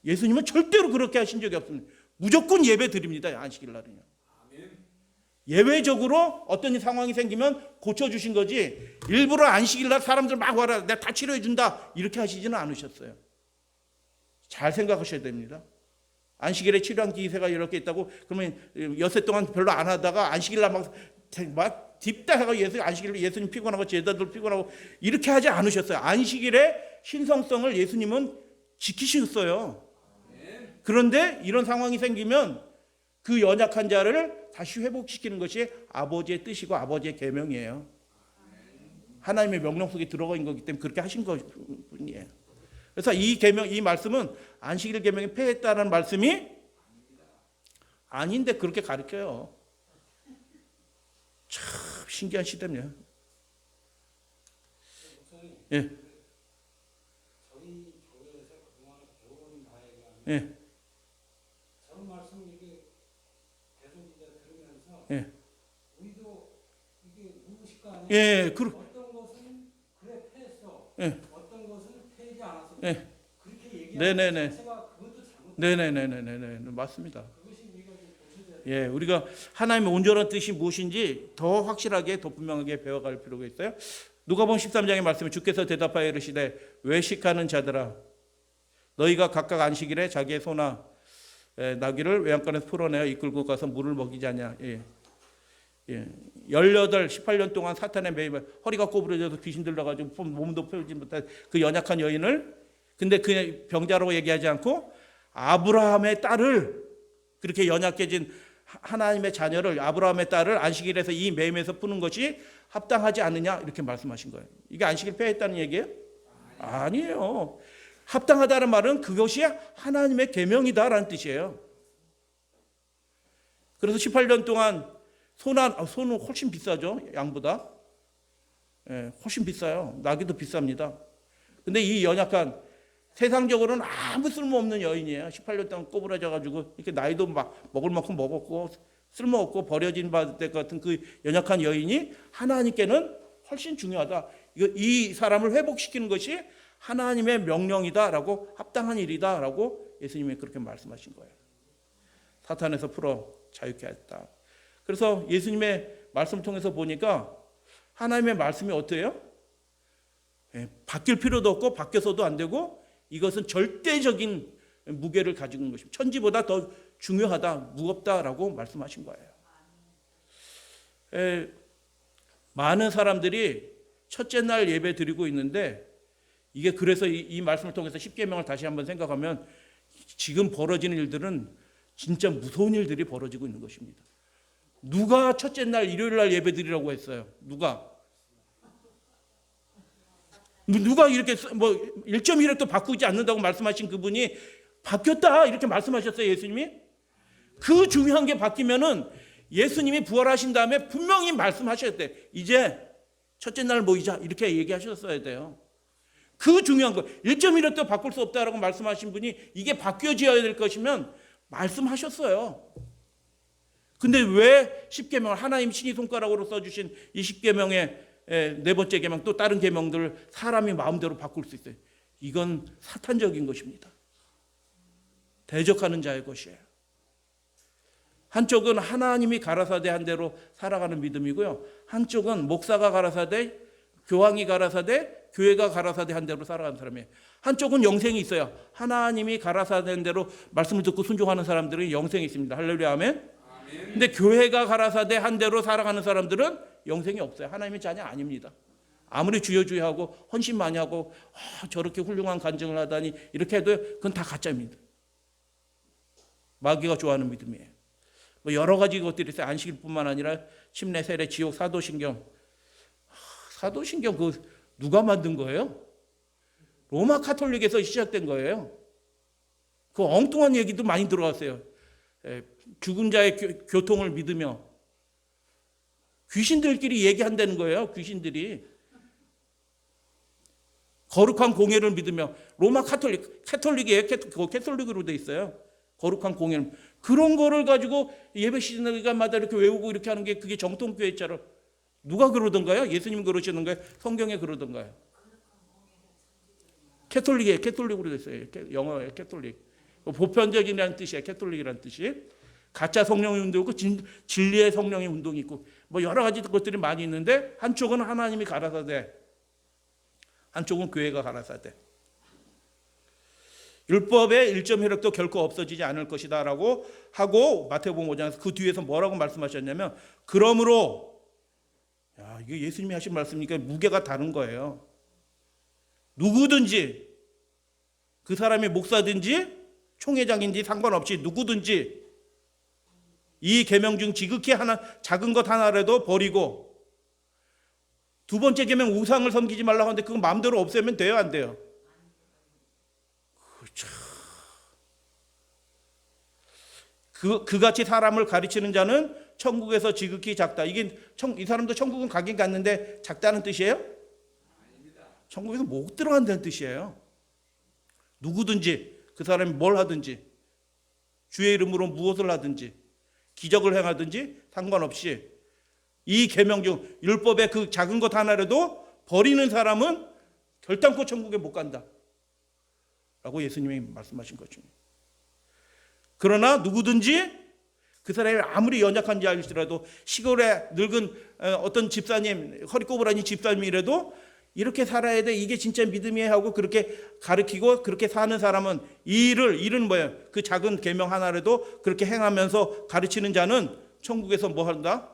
예수님은 절대로 그렇게 하신 적이 없습니다. 무조건 예배 드립니다. 안식일 날은요. 예외적으로 어떤 상황이 생기면 고쳐주신 거지, 일부러 안식일 날 사람들 막 와라, 내가 다 치료해준다, 이렇게 하시지는 않으셨어요. 잘 생각하셔야 됩니다. 안식일에 치료한 기세가 이렇게 있다고 그러면 엿새 동안 별로 안 하다가 안식일 날 막 딥다 해가 예수님 피곤하고 제자들 피곤하고 이렇게 하지 않으셨어요. 안식일의 신성성을 예수님은 지키셨어요. 그런데 이런 상황이 생기면 그 연약한 자를 다시 회복시키는 것이 아버지의 뜻이고 아버지의 계명이에요. 하나님의 명령 속에 들어가 있는 거기 때문에 그렇게 하신 것뿐이에요. 그래서 이 말씀은 안식일 계명이 폐했다는 말씀이 아닌데 그렇게 가르쳐요. 참 신기한 시대네요. 예. 저희 교회에서 그동안 배워온 바에 의하면 예. 저런 말씀 이게 계속 이제 들으면서 예. 우리 예, 어떤 것은 그래 패했어. 예. 어떤 것은 패지 않았어. 예. 그렇게 얘기하는 네네네. 자체가 그것도 잘못. 네네네네네. 맞습니다. 그것이 우리가 좀 고쳐져야 돼. 예, 우리가 하나님의 온전한 뜻이 무엇인지 더 확실하게, 더 분명하게 배워갈 필요가 있어요. 누가복음 13장의 말씀에 주께서 대답하여 이르시되 외식하는 자들아 너희가 각각 안식일에 자기의 소나 나귀를 외양간에서 풀어내어 이끌고 가서 물을 먹이지 않냐. 예. 예. 18년 동안 사탄의 매임에 허리가 꼬부러져서 귀신 들려가지고 몸도 펴지 못한 그 연약한 여인을, 근데 그 병자라고 얘기하지 않고 아브라함의 딸을, 그렇게 연약해진 하나님의 자녀를, 아브라함의 딸을 안식일에서 이 매임에서 푸는 것이 합당하지 않느냐, 이렇게 말씀하신 거예요. 이게 안식일 폐했다는 얘기예요? 아니에요. 합당하다는 말은 그것이 하나님의 계명이다라는 뜻이에요. 그래서 18년 동안 소는 훨씬 비싸죠, 양보다. 예, 훨씬 비싸요. 나귀도 비쌉니다. 근데 이 연약한, 세상적으로는 아무 쓸모없는 여인이에요. 18년 동안 꼬부라져가지고 이렇게 나이도 막 먹을 만큼 먹었고 쓸모없고 버려진 바 같은 그 연약한 여인이 하나님께는 훨씬 중요하다. 이 사람을 회복시키는 것이 하나님의 명령이다라고, 합당한 일이다라고 예수님이 그렇게 말씀하신 거예요. 사탄에서 풀어 자유케 했다. 그래서 예수님의 말씀을 통해서 보니까 하나님의 말씀이 어때요? 예, 바뀔 필요도 없고 바뀌어서도 안 되고 이것은 절대적인 무게를 가지고 있는 것입니다. 천지보다 더 중요하다, 무겁다라고 말씀하신 거예요. 예, 많은 사람들이 첫째 날 예배 드리고 있는데, 이게 그래서 이 말씀을 통해서 십계명을 다시 한번 생각하면 지금 벌어지는 일들은 진짜 무서운 일들이 벌어지고 있는 것입니다. 누가 첫째 날 일요일 날 예배 드리라고 했어요? 누가 이렇게 뭐 1.1획도 바꾸지 않는다고 말씀하신 그분이 바뀌었다 이렇게 말씀하셨어요, 예수님이? 그 중요한 게 바뀌면은 예수님이 부활하신 다음에 분명히 말씀하셨대. 이제 첫째 날 모이자 이렇게 얘기하셨어야 돼요. 그 중요한 거 1.1획도 바꿀 수 없다라고 말씀하신 분이 이게 바뀌어져야 될 것이면 말씀하셨어요. 근데 왜 십계명을, 하나님 신이 손가락으로 써주신 이 십계명의 네 번째 계명, 또 다른 계명들을 사람이 마음대로 바꿀 수 있어요? 이건 사탄적인 것입니다. 대적하는 자의 것이에요. 한쪽은 하나님이 가라사대 한 대로 살아가는 믿음이고요, 한쪽은 목사가 가라사대, 교황이 가라사대, 교회가 가라사대 한 대로 살아가는 사람이에요. 한쪽은 영생이 있어요. 하나님이 가라사대 한 대로 말씀을 듣고 순종하는 사람들은 영생이 있습니다. 할렐루야, 아멘. 근데 교회가 가라사대 한 대로 살아가는 사람들은 영생이 없어요. 하나님의 자녀 아닙니다. 아무리 주여주여하고 헌신 많이 하고 저렇게 훌륭한 간증을 하다니 이렇게 해도 그건 다 가짜입니다. 마귀가 좋아하는 믿음이에요. 뭐 여러 가지 것들이 있어요. 안식일뿐만 아니라 침례, 세례, 지옥, 사도신경. 사도신경 그 누가 만든 거예요? 로마 카톨릭에서 시작된 거예요. 그 엉뚱한 얘기도 많이 들어왔어요. 죽은 자의 교통을 믿으며 귀신들끼리 얘기한다는 거예요. 귀신들이 거룩한 공예를 믿으며, 로마 카톨릭이에요. 캐톨릭으로 돼 있어요. 거룩한 공예, 그런 거를 가지고 예배 시간마다 이렇게 외우고 이렇게 하는 게 그게 정통교회처럼. 누가 그러던가요? 예수님 그러시는가요? 성경에 그러던가요? 캐톨릭으로 돼 있어요. 영어에 캐톨릭. 보편적이라는 뜻이에요. 캐톨릭이라는 뜻이. 가짜 성령의 운동이 있고 진리의 성령의 운동이 있고 뭐 여러 가지 것들이 많이 있는데, 한쪽은 하나님이 가라사대, 한쪽은 교회가 가라사대. 율법의 1.1획도 결코 없어지지 않을 것이다 라고 하고, 마태복음 5장에서 그 뒤에서 뭐라고 말씀하셨냐면, 그러므로, 이게 예수님이 하신 말씀이니까 무게가 다른 거예요. 누구든지, 그 사람이 목사든지 총회장인지 상관없이 누구든지 이 계명 중 지극히 하나, 작은 것 하나라도 버리고, 두 번째 계명 우상을 섬기지 말라고 하는데 그거 마음대로 없애면 돼요, 안 돼요? 그렇죠. 그같이 사람을 가르치는 자는 천국에서 지극히 작다. 이게 이 사람도 천국은 가긴 갔는데 작다는 뜻이에요? 아닙니다. 천국에서 못 들어간다는 뜻이에요. 누구든지, 그 사람이 뭘 하든지, 주의 이름으로 무엇을 하든지, 기적을 행하든지 상관없이 이 계명 중 율법의 그 작은 것 하나라도 버리는 사람은 결단코 천국에 못 간다 라고 예수님이 말씀하신 것입니다. 그러나 누구든지 그 사람이 아무리 연약한지 알지라도 시골에 늙은 어떤 집사님, 허리 꼬부라진 집사님이라도 이렇게 살아야 돼, 이게 진짜 믿음이야 하고 그렇게 가르치고 그렇게 사는 사람은 일은 뭐예요? 그 작은 계명 하나라도 그렇게 행하면서 가르치는 자는 천국에서 뭐 한다?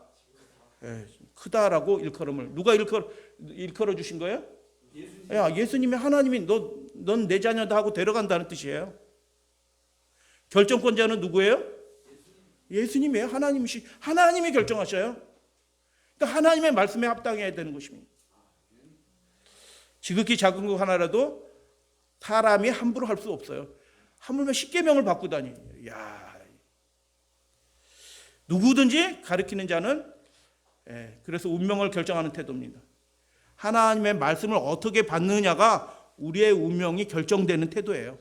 크다라고 일컬음을. 누가 일컬어 주신 거예요? 야, 예수님이, 하나님이 넌 내 자녀다 하고 데려간다는 뜻이에요. 결정권자는 누구예요? 예수님이에요. 하나님이 결정하셔요. 그러니까 하나님의 말씀에 합당해야 되는 것입니다. 지극히 작은 거 하나라도 사람이 함부로 할 수 없어요. 하물며 십계명을 바꾸다니. 야, 누구든지 가르치는 자는, 그래서 운명을 결정하는 태도입니다. 하나님의 말씀을 어떻게 받느냐가 우리의 운명이 결정되는 태도예요.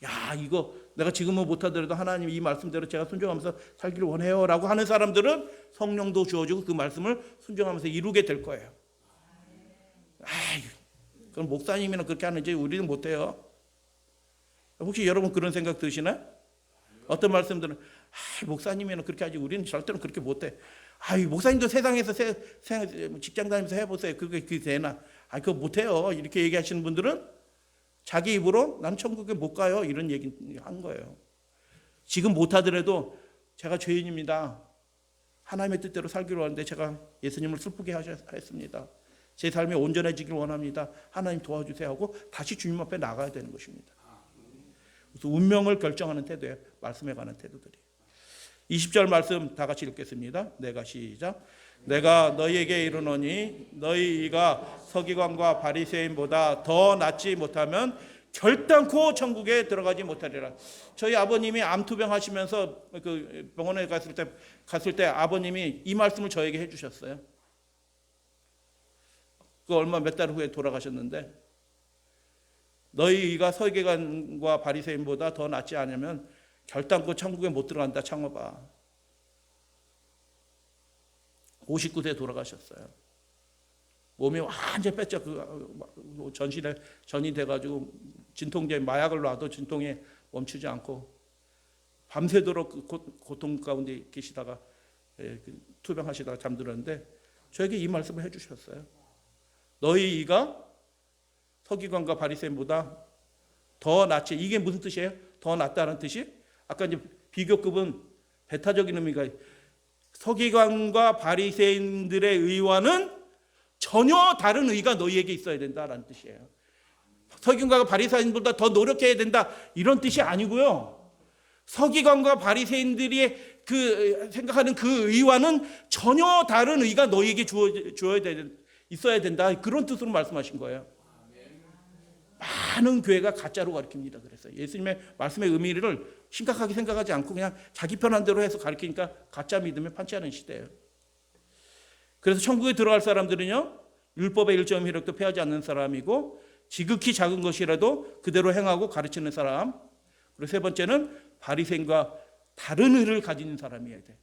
야, 이거 내가 지금은 못하더라도 하나님 이 말씀대로 제가 순종하면서 살기를 원해요 라고 하는 사람들은 성령도 주어지고 그 말씀을 순종하면서 이루게 될 거예요. 그럼 목사님이나 그렇게 하는지 우리는 못해요. 혹시 여러분 그런 생각 드시나요? 어떤 말씀들은 목사님이나 그렇게 하지 우리는 절대로 그렇게 못해. 목사님도 세상에서 직장 다니면서 해보세요. 그게 되나? 그거 못해요. 이렇게 얘기하시는 분들은 자기 입으로 난 천국에 못 가요 이런 얘기 한 거예요. 지금 못하더라도 제가 죄인입니다. 하나님의 뜻대로 살기로 하는데 제가 예수님을 슬프게 했습니다. 제 삶이 온전해지길 원합니다. 하나님 도와주세요 하고 다시 주님 앞에 나가야 되는 것입니다. 그래서 운명을 결정하는 태도예요. 말씀에 관한 태도들이. 20절 말씀 다 같이 읽겠습니다. 내가 시작. 내가 너희에게 이르노니 너희가 서기관과 바리새인보다 더 낫지 못하면 결단코 천국에 들어가지 못하리라. 저희 아버님이 암투병 하시면서 그 병원에 갔을 때 아버님이 이 말씀을 저에게 해주셨어요. 그 얼마 몇 달 후에 돌아가셨는데 너희가 서기관과 바리새인보다 더 낫지 않으면 결단코 천국에 못 들어간다. 창어봐. 59세 돌아가셨어요. 몸이 완전 빼짝 전이 돼가지고 진통제 마약을 놔도 진통이 멈추지 않고 밤새도록 고통 가운데 계시다가 투병하시다가 잠들었는데 저에게 이 말씀을 해주셨어요. 너희가 서기관과 바리새인보다 더 낫지. 이게 무슨 뜻이에요? 더 낫다는 뜻이? 아까 이제 비교급은 배타적인 의미가 서기관과 바리새인들의 의와는 전혀 다른 의가 너희에게 있어야 된다라는 뜻이에요. 서기관과 바리새인보다 더 노력해야 된다 이런 뜻이 아니고요. 서기관과 바리새인들이 그 생각하는 그 의와는 전혀 다른 의가 너희에게 있어야 된다 그런 뜻으로 말씀하신 거예요. 많은 교회가 가짜로 가르칩니다. 그래서 예수님의 말씀의 의미를 심각하게 생각하지 않고 그냥 자기 편한 대로 해서 가르치니까 가짜 믿음에 판치하는 시대예요. 그래서 천국에 들어갈 사람들은요, 율법의 1.1획도 폐하지 않는 사람이고 지극히 작은 것이라도 그대로 행하고 가르치는 사람. 그리고 세 번째는 바리새인과 다른 의를 가진 사람이어야 돼.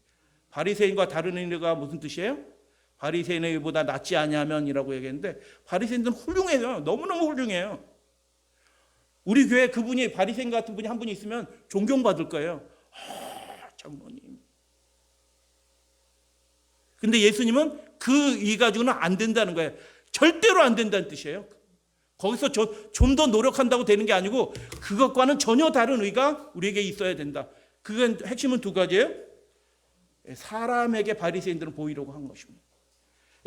바리새인과 다른 의가 무슨 뜻이에요? 바리새인의 의보다 낫지 아니하면이라고 얘기했는데 바리새인들은 훌륭해요. 너무너무 훌륭해요. 우리 교회 그분이 바리새인 같은 분이 한 분이 있으면 존경받을 거예요. 장모님. 근데 예수님은 그 의 가지고는 안 된다는 거예요. 절대로 안 된다는 뜻이에요. 거기서 좀 더 노력한다고 되는 게 아니고 그것과는 전혀 다른 의가 우리에게 있어야 된다. 그건 핵심은 두 가지예요. 사람에게 바리새인들은 보이려고 한 것입니다.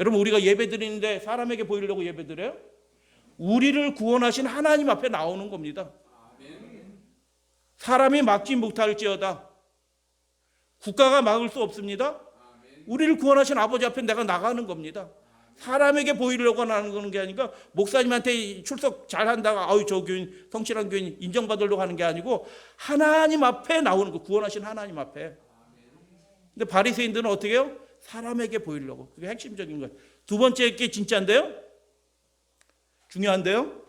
여러분 우리가 예배 드리는데 사람에게 보이려고 예배 드려요? 우리를 구원하신 하나님 앞에 나오는 겁니다. 사람이 막지 못할지어다. 국가가 막을 수 없습니다. 우리를 구원하신 아버지 앞에 내가 나가는 겁니다. 사람에게 보이려고 하는 게 아니라 목사님한테 출석 잘한다가 저 교인 성실한 교인 인정받으려고 하는 게 아니고 하나님 앞에 나오는 거. 구원하신 하나님 앞에. 근데 바리새인들은 어떻게 해요? 사람에게 보이려고. 그게 핵심적인 거예요. 두 번째 게 진짜인데요. 중요한데요.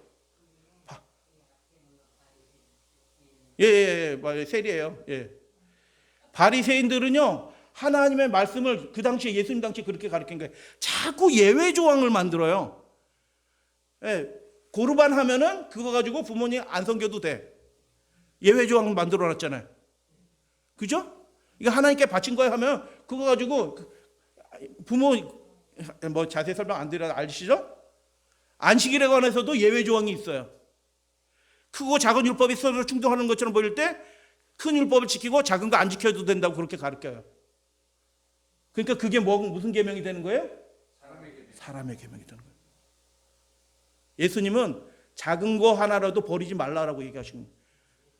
세리예요. 바리새인들은요 하나님의 말씀을 그 당시에 예수님 당시에 그렇게 가르친 거예요. 자꾸 예외 조항을 만들어요. 예, 고르반 하면은 그거 가지고 부모님 안 섬겨도 돼. 예외 조항을 만들어 놨잖아요. 그죠? 이거 하나님께 바친 거야 하면 그거 가지고 부모 뭐 자세히 설명 안 드려도 아시죠? 안식일에 관해서도 예외 조항이 있어요. 크고 작은 율법이 서로 충돌하는 것처럼 보일 때 큰 율법을 지키고 작은 거 안 지켜도 된다고 그렇게 가르쳐요. 그러니까 그게 무슨 계명이 되는 거예요? 사람의 계명이 되는 거예요. 예수님은 작은 거 하나라도 버리지 말라라고 얘기하시는 거예요.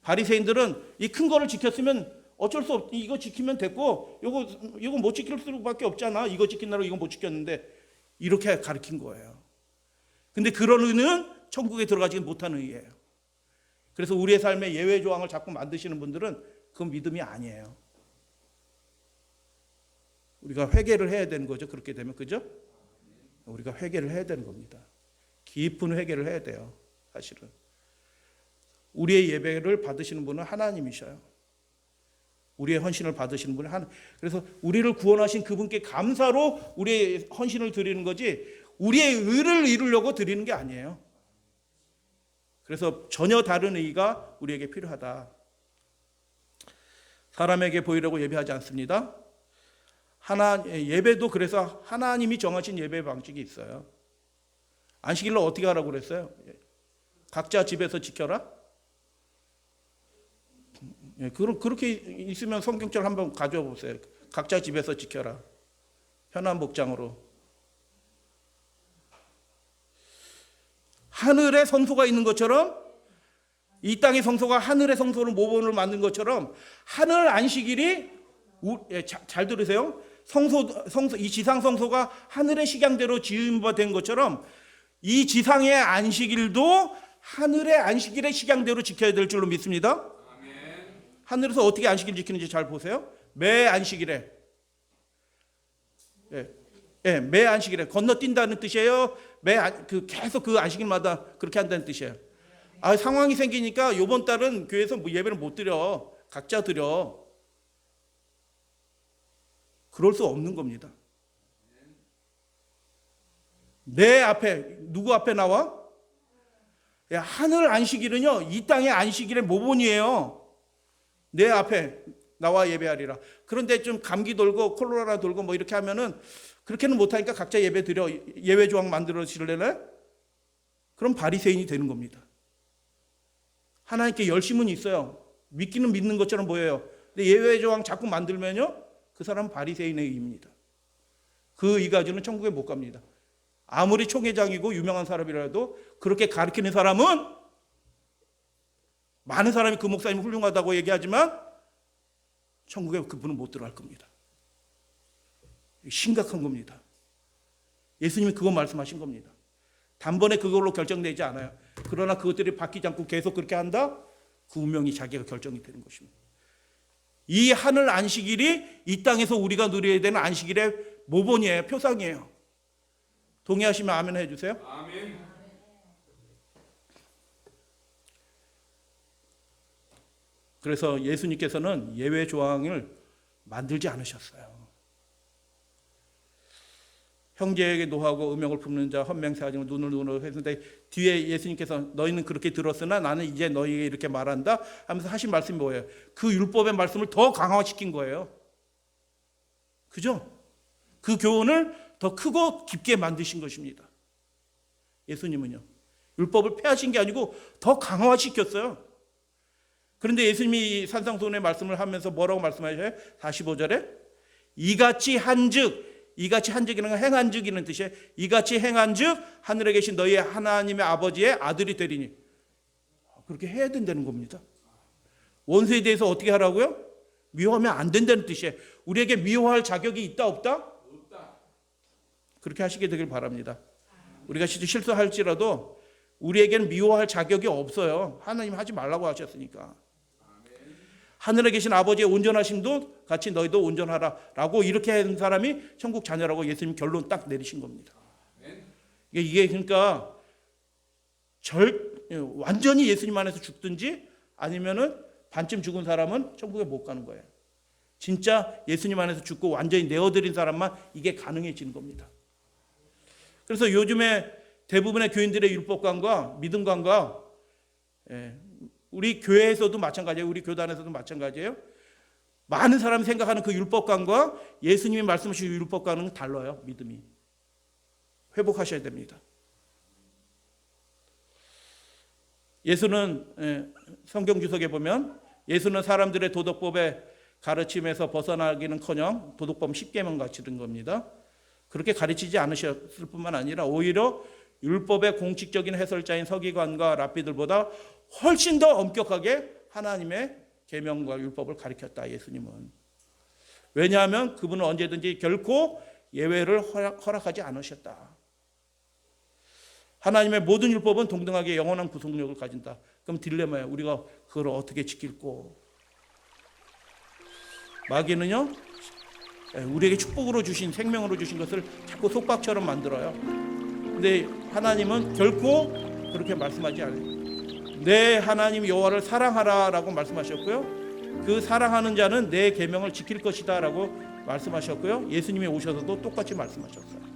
바리새인들은 이 큰 거를 지켰으면 어쩔 수 없, 이거 지키면 됐고 이거 못 지킬 수밖에 없잖아. 이거 지킨다고 이거 못 지켰는데 이렇게 가르친 거예요. 근데 그런 의는 천국에 들어가지 못하는 의예요. 그래서 우리의 삶에 예외 조항을 자꾸 만드시는 분들은 그건 믿음이 아니에요. 우리가 회개를 해야 되는 거죠. 그렇게 되면, 그죠? 우리가 회개를 해야 되는 겁니다. 깊은 회개를 해야 돼요. 사실은 우리의 예배를 받으시는 분은 하나님이셔요. 우리의 헌신을 받으시는 분은 하나님. 그래서 우리를 구원하신 그분께 감사로 우리의 헌신을 드리는 거지 우리의 의를 이루려고 드리는 게 아니에요. 그래서 전혀 다른 의가 우리에게 필요하다. 사람에게 보이려고 예배하지 않습니다. 예배도 그래서 하나님이 정하신 예배 방식이 있어요. 안식일로 어떻게 하라고 그랬어요? 각자 집에서 지켜라? 그렇게 있으면 성경절 한번 가져와 보세요. 각자 집에서 지켜라. 편한 복장으로. 하늘에 성소가 있는 것처럼 이 땅의 성소가 하늘의 성소를 모본을 만든 것처럼 하늘 안식일이 잘 들으세요. 성소 이 지상 성소가 하늘의 식양대로 지음된 것처럼 이 지상의 안식일도 하늘의 안식일의 식양대로 지켜야 될 줄로 믿습니다. 하늘에서 어떻게 안식일 지키는지 잘 보세요. 매 안식일에 매 안식일에 건너뛴다는 뜻이에요. 계속 그 안식일마다 그렇게 한다는 뜻이에요. 상황이 생기니까 이번 달은 교회에서 예배를 못 드려. 각자 드려. 그럴 수 없는 겁니다. 내 앞에 누구 앞에 나와? 하늘 안식일은요 이 땅의 안식일의 모본이에요. 내 앞에 나와 예배하리라. 그런데 좀 감기 돌고 콜로라 돌고 뭐 이렇게 하면은 그렇게는 못하니까 각자 예배 드려. 예외 조항 만들어 주실래요? 그럼 바리새인이 되는 겁니다. 하나님께 열심은 있어요. 믿기는 믿는 것처럼 보여요. 근데 예외 조항 자꾸 만들면요 그 사람은 바리새인의 의입니다. 그 이 가지고는 천국에 못 갑니다. 아무리 총회장이고 유명한 사람이라도 그렇게 가르치는 사람은 많은 사람이 그 목사님이 훌륭하다고 얘기하지만 천국에 그분은 못 들어갈 겁니다. 심각한 겁니다. 예수님이 그거 말씀하신 겁니다. 단번에 그걸로 결정되지 않아요. 그러나 그것들이 바뀌지 않고 계속 그렇게 한다? 그 운명이 자기가 결정이 되는 것입니다. 이 하늘 안식일이 이 땅에서 우리가 누려야 되는 안식일의 모본이에요. 표상이에요. 동의하시면 아멘 해주세요. 아멘. 그래서 예수님께서는 예외 조항을 만들지 않으셨어요. 형제에게 노하고 음욕을 품는 자 헌맹세하지 눈을 했는데 뒤에 예수님께서 너희는 그렇게 들었으나 나는 이제 너희에게 이렇게 말한다 하면서 하신 말씀이 뭐예요? 그 율법의 말씀을 더 강화시킨 거예요. 그죠? 그 교훈을 더 크고 깊게 만드신 것입니다. 예수님은요. 율법을 폐하신 게 아니고 더 강화시켰어요. 그런데 예수님이 산상수훈의 말씀을 하면서 뭐라고 말씀하셔요? 45절에 이같이 한즉 이는 행한즉이라는 뜻이에요. 이같이 행한즉 하늘에 계신 너희 하나님의 아버지의 아들이 되리니. 그렇게 해야 된다는 겁니다. 원수에 대해서 어떻게 하라고요? 미워하면 안 된다는 뜻이에요. 우리에게 미워할 자격이 있다 없다? 없다. 그렇게 하시게 되길 바랍니다. 우리가 실수할지라도 우리에게는 미워할 자격이 없어요. 하나님 하지 말라고 하셨으니까. 하늘에 계신 아버지의 온전하심도 같이 너희도 온전하라 라고 이렇게 한 사람이 천국 자녀라고 예수님 결론 딱 내리신 겁니다. 이게 그러니까 완전히 예수님 안에서 죽든지 아니면은 반쯤 죽은 사람은 천국에 못 가는 거예요. 진짜 예수님 안에서 죽고 완전히 내어드린 사람만 이게 가능해지는 겁니다. 그래서 요즘에 대부분의 교인들의 율법관과 믿음관과 우리 교회에서도 마찬가지예요. 우리 교단에서도 마찬가지예요. 많은 사람이 생각하는 그 율법관과 예수님이 말씀하신 율법관은 달라요. 믿음이. 회복하셔야 됩니다. 예수는 성경 주석에 보면 예수는 사람들의 도덕법의 가르침에서 벗어나기는커녕 도덕법 10계명 가르치는 겁니다. 그렇게 가르치지 않으셨을 뿐만 아니라 오히려 율법의 공식적인 해설자인 서기관과 랍비들보다 훨씬 더 엄격하게 하나님의 계명과 율법을 가르쳤다. 예수님은. 왜냐하면 그분은 언제든지 결코 예외를 허락하지 않으셨다. 하나님의 모든 율법은 동등하게 영원한 구속력을 가진다. 그럼 딜레마예요. 우리가 그걸 어떻게 지킬고. 마귀는요, 우리에게 축복으로 주신, 생명으로 주신 것을 자꾸 속박처럼 만들어요. 근데 하나님은 결코 그렇게 말씀하지 않아요. 내 하나님 여호와를 사랑하라라고 말씀하셨고요. 그 사랑하는 자는 내 계명을 지킬 것이다라고 말씀하셨고요. 예수님이 오셔서도 똑같이 말씀하셨어요.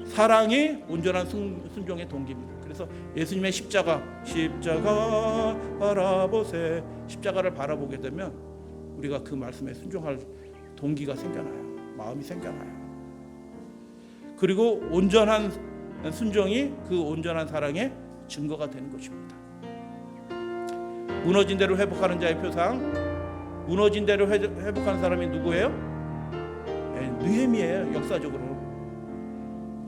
사랑이 온전한 순종의 동기입니다. 그래서 예수님의 십자가 바라보세, 십자가를 바라보게 되면 우리가 그 말씀에 순종할 동기가 생겨나요. 마음이 생겨나요. 그리고 온전한 순종이 그 온전한 사랑의 증거가 되는 것입니다. 무너진 대로 회복하는 자의 표상, 무너진 대로 회복하는 사람이 누구예요? 느헤미야예요. 역사적으로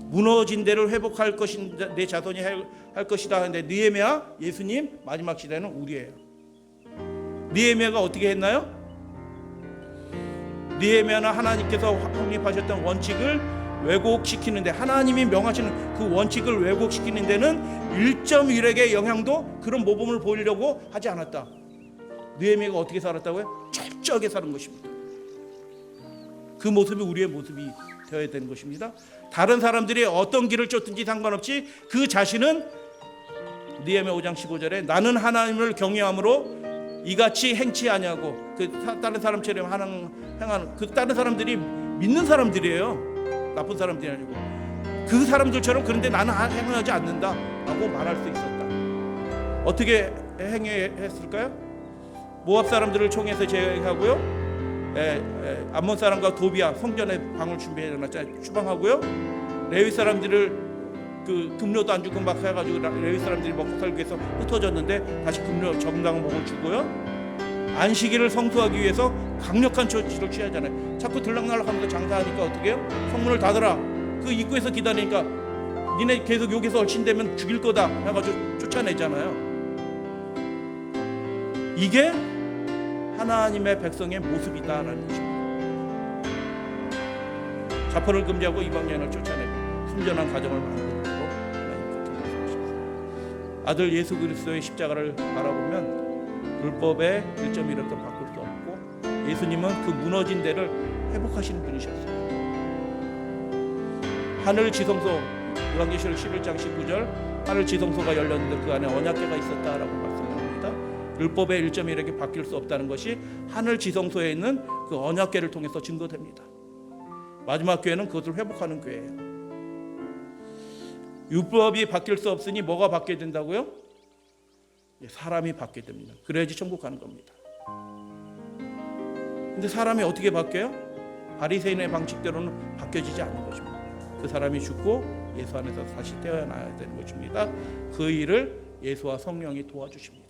무너진 대로 회복할 것인데 내 자손이 할 것이다 하는데 느헤미야, 예수님, 마지막 시대는 우리예요. 느헤미야가 어떻게 했나요? 느헤미야는 하나님께서 확립하셨던 원칙을 왜곡시키는데, 하나님이 명하시는 그 원칙을 왜곡시키는 데는 1.1액의 영향도 그런 모범을 보이려고 하지 않았다. 느헤미야가 어떻게 살았다고요? 철저하게 사는 것입니다. 그 모습이 우리의 모습이 되어야 되는 것입니다. 다른 사람들이 어떤 길을 쫓든지 상관없이 그 자신은 느헤미야 5장 15절에 나는 하나님을 경외함으로 이같이 행치 아니하고, 그 다른 사람처럼 행하는 그 다른 사람들이 믿는 사람들이에요. 나쁜 사람들이 아니고 그 사람들처럼. 그런데 나는 행하지 않는다라고 말할 수 있었다. 어떻게 행했을까요? 모압 사람들을 총에서 제거하고요. 암몬 사람과 도비아 성전에 방을 준비해 놨잖아요. 추방하고요. 레위 사람들을 그 급료도 안 주고 막 해가지고 레위 사람들이 먹고 살기 위해서 흩어졌는데 다시 급료 정당한 복을 주고요. 안식일을 성수하기 위해서 강력한 조치를 취하잖아요. 자꾸 들락날락하면서 장사하니까 어떻게 해요? 성문을 닫아라. 그 입구에서 기다리니까 니네 계속 여기서 얼씬되면 죽일 거다 해가지고 쫓아내잖아요. 이게 하나님의 백성의 모습이다라는 것입니다. 자포를 금지하고 이방인을 쫓아내고 순전한 가정을 만들고 하나님 그렇게 말씀하셨습니다. 아들 예수 그리스도의 십자가를 바라보면 율법의 1.1획도 바꿀 수 없고 예수님은 그 무너진 데를 회복하시는 분이셨어요. 하늘 지성소, 요한계시록 11장 19절, 하늘 지성소가 열렸는데 그 안에 언약궤가 있었다라고 말씀합니다. 율법의 1.1획이 바뀔 수 없다는 것이 하늘 지성소에 있는 그 언약궤를 통해서 증거됩니다. 마지막 교회는 그것을 회복하는 교회예요. 율법이 바뀔 수 없으니 뭐가 바뀌어야 된다고요? 사람이 바뀌어야 됩니다. 그래야지 천국 가는 겁니다. 근데 사람이 어떻게 바뀌어요? 바리새인의 방식대로는 바뀌어지지 않는 것입니다. 그 사람이 죽고 예수 안에서 다시 태어나야 되는 것입니다. 그 일을 예수와 성령이 도와주십니다.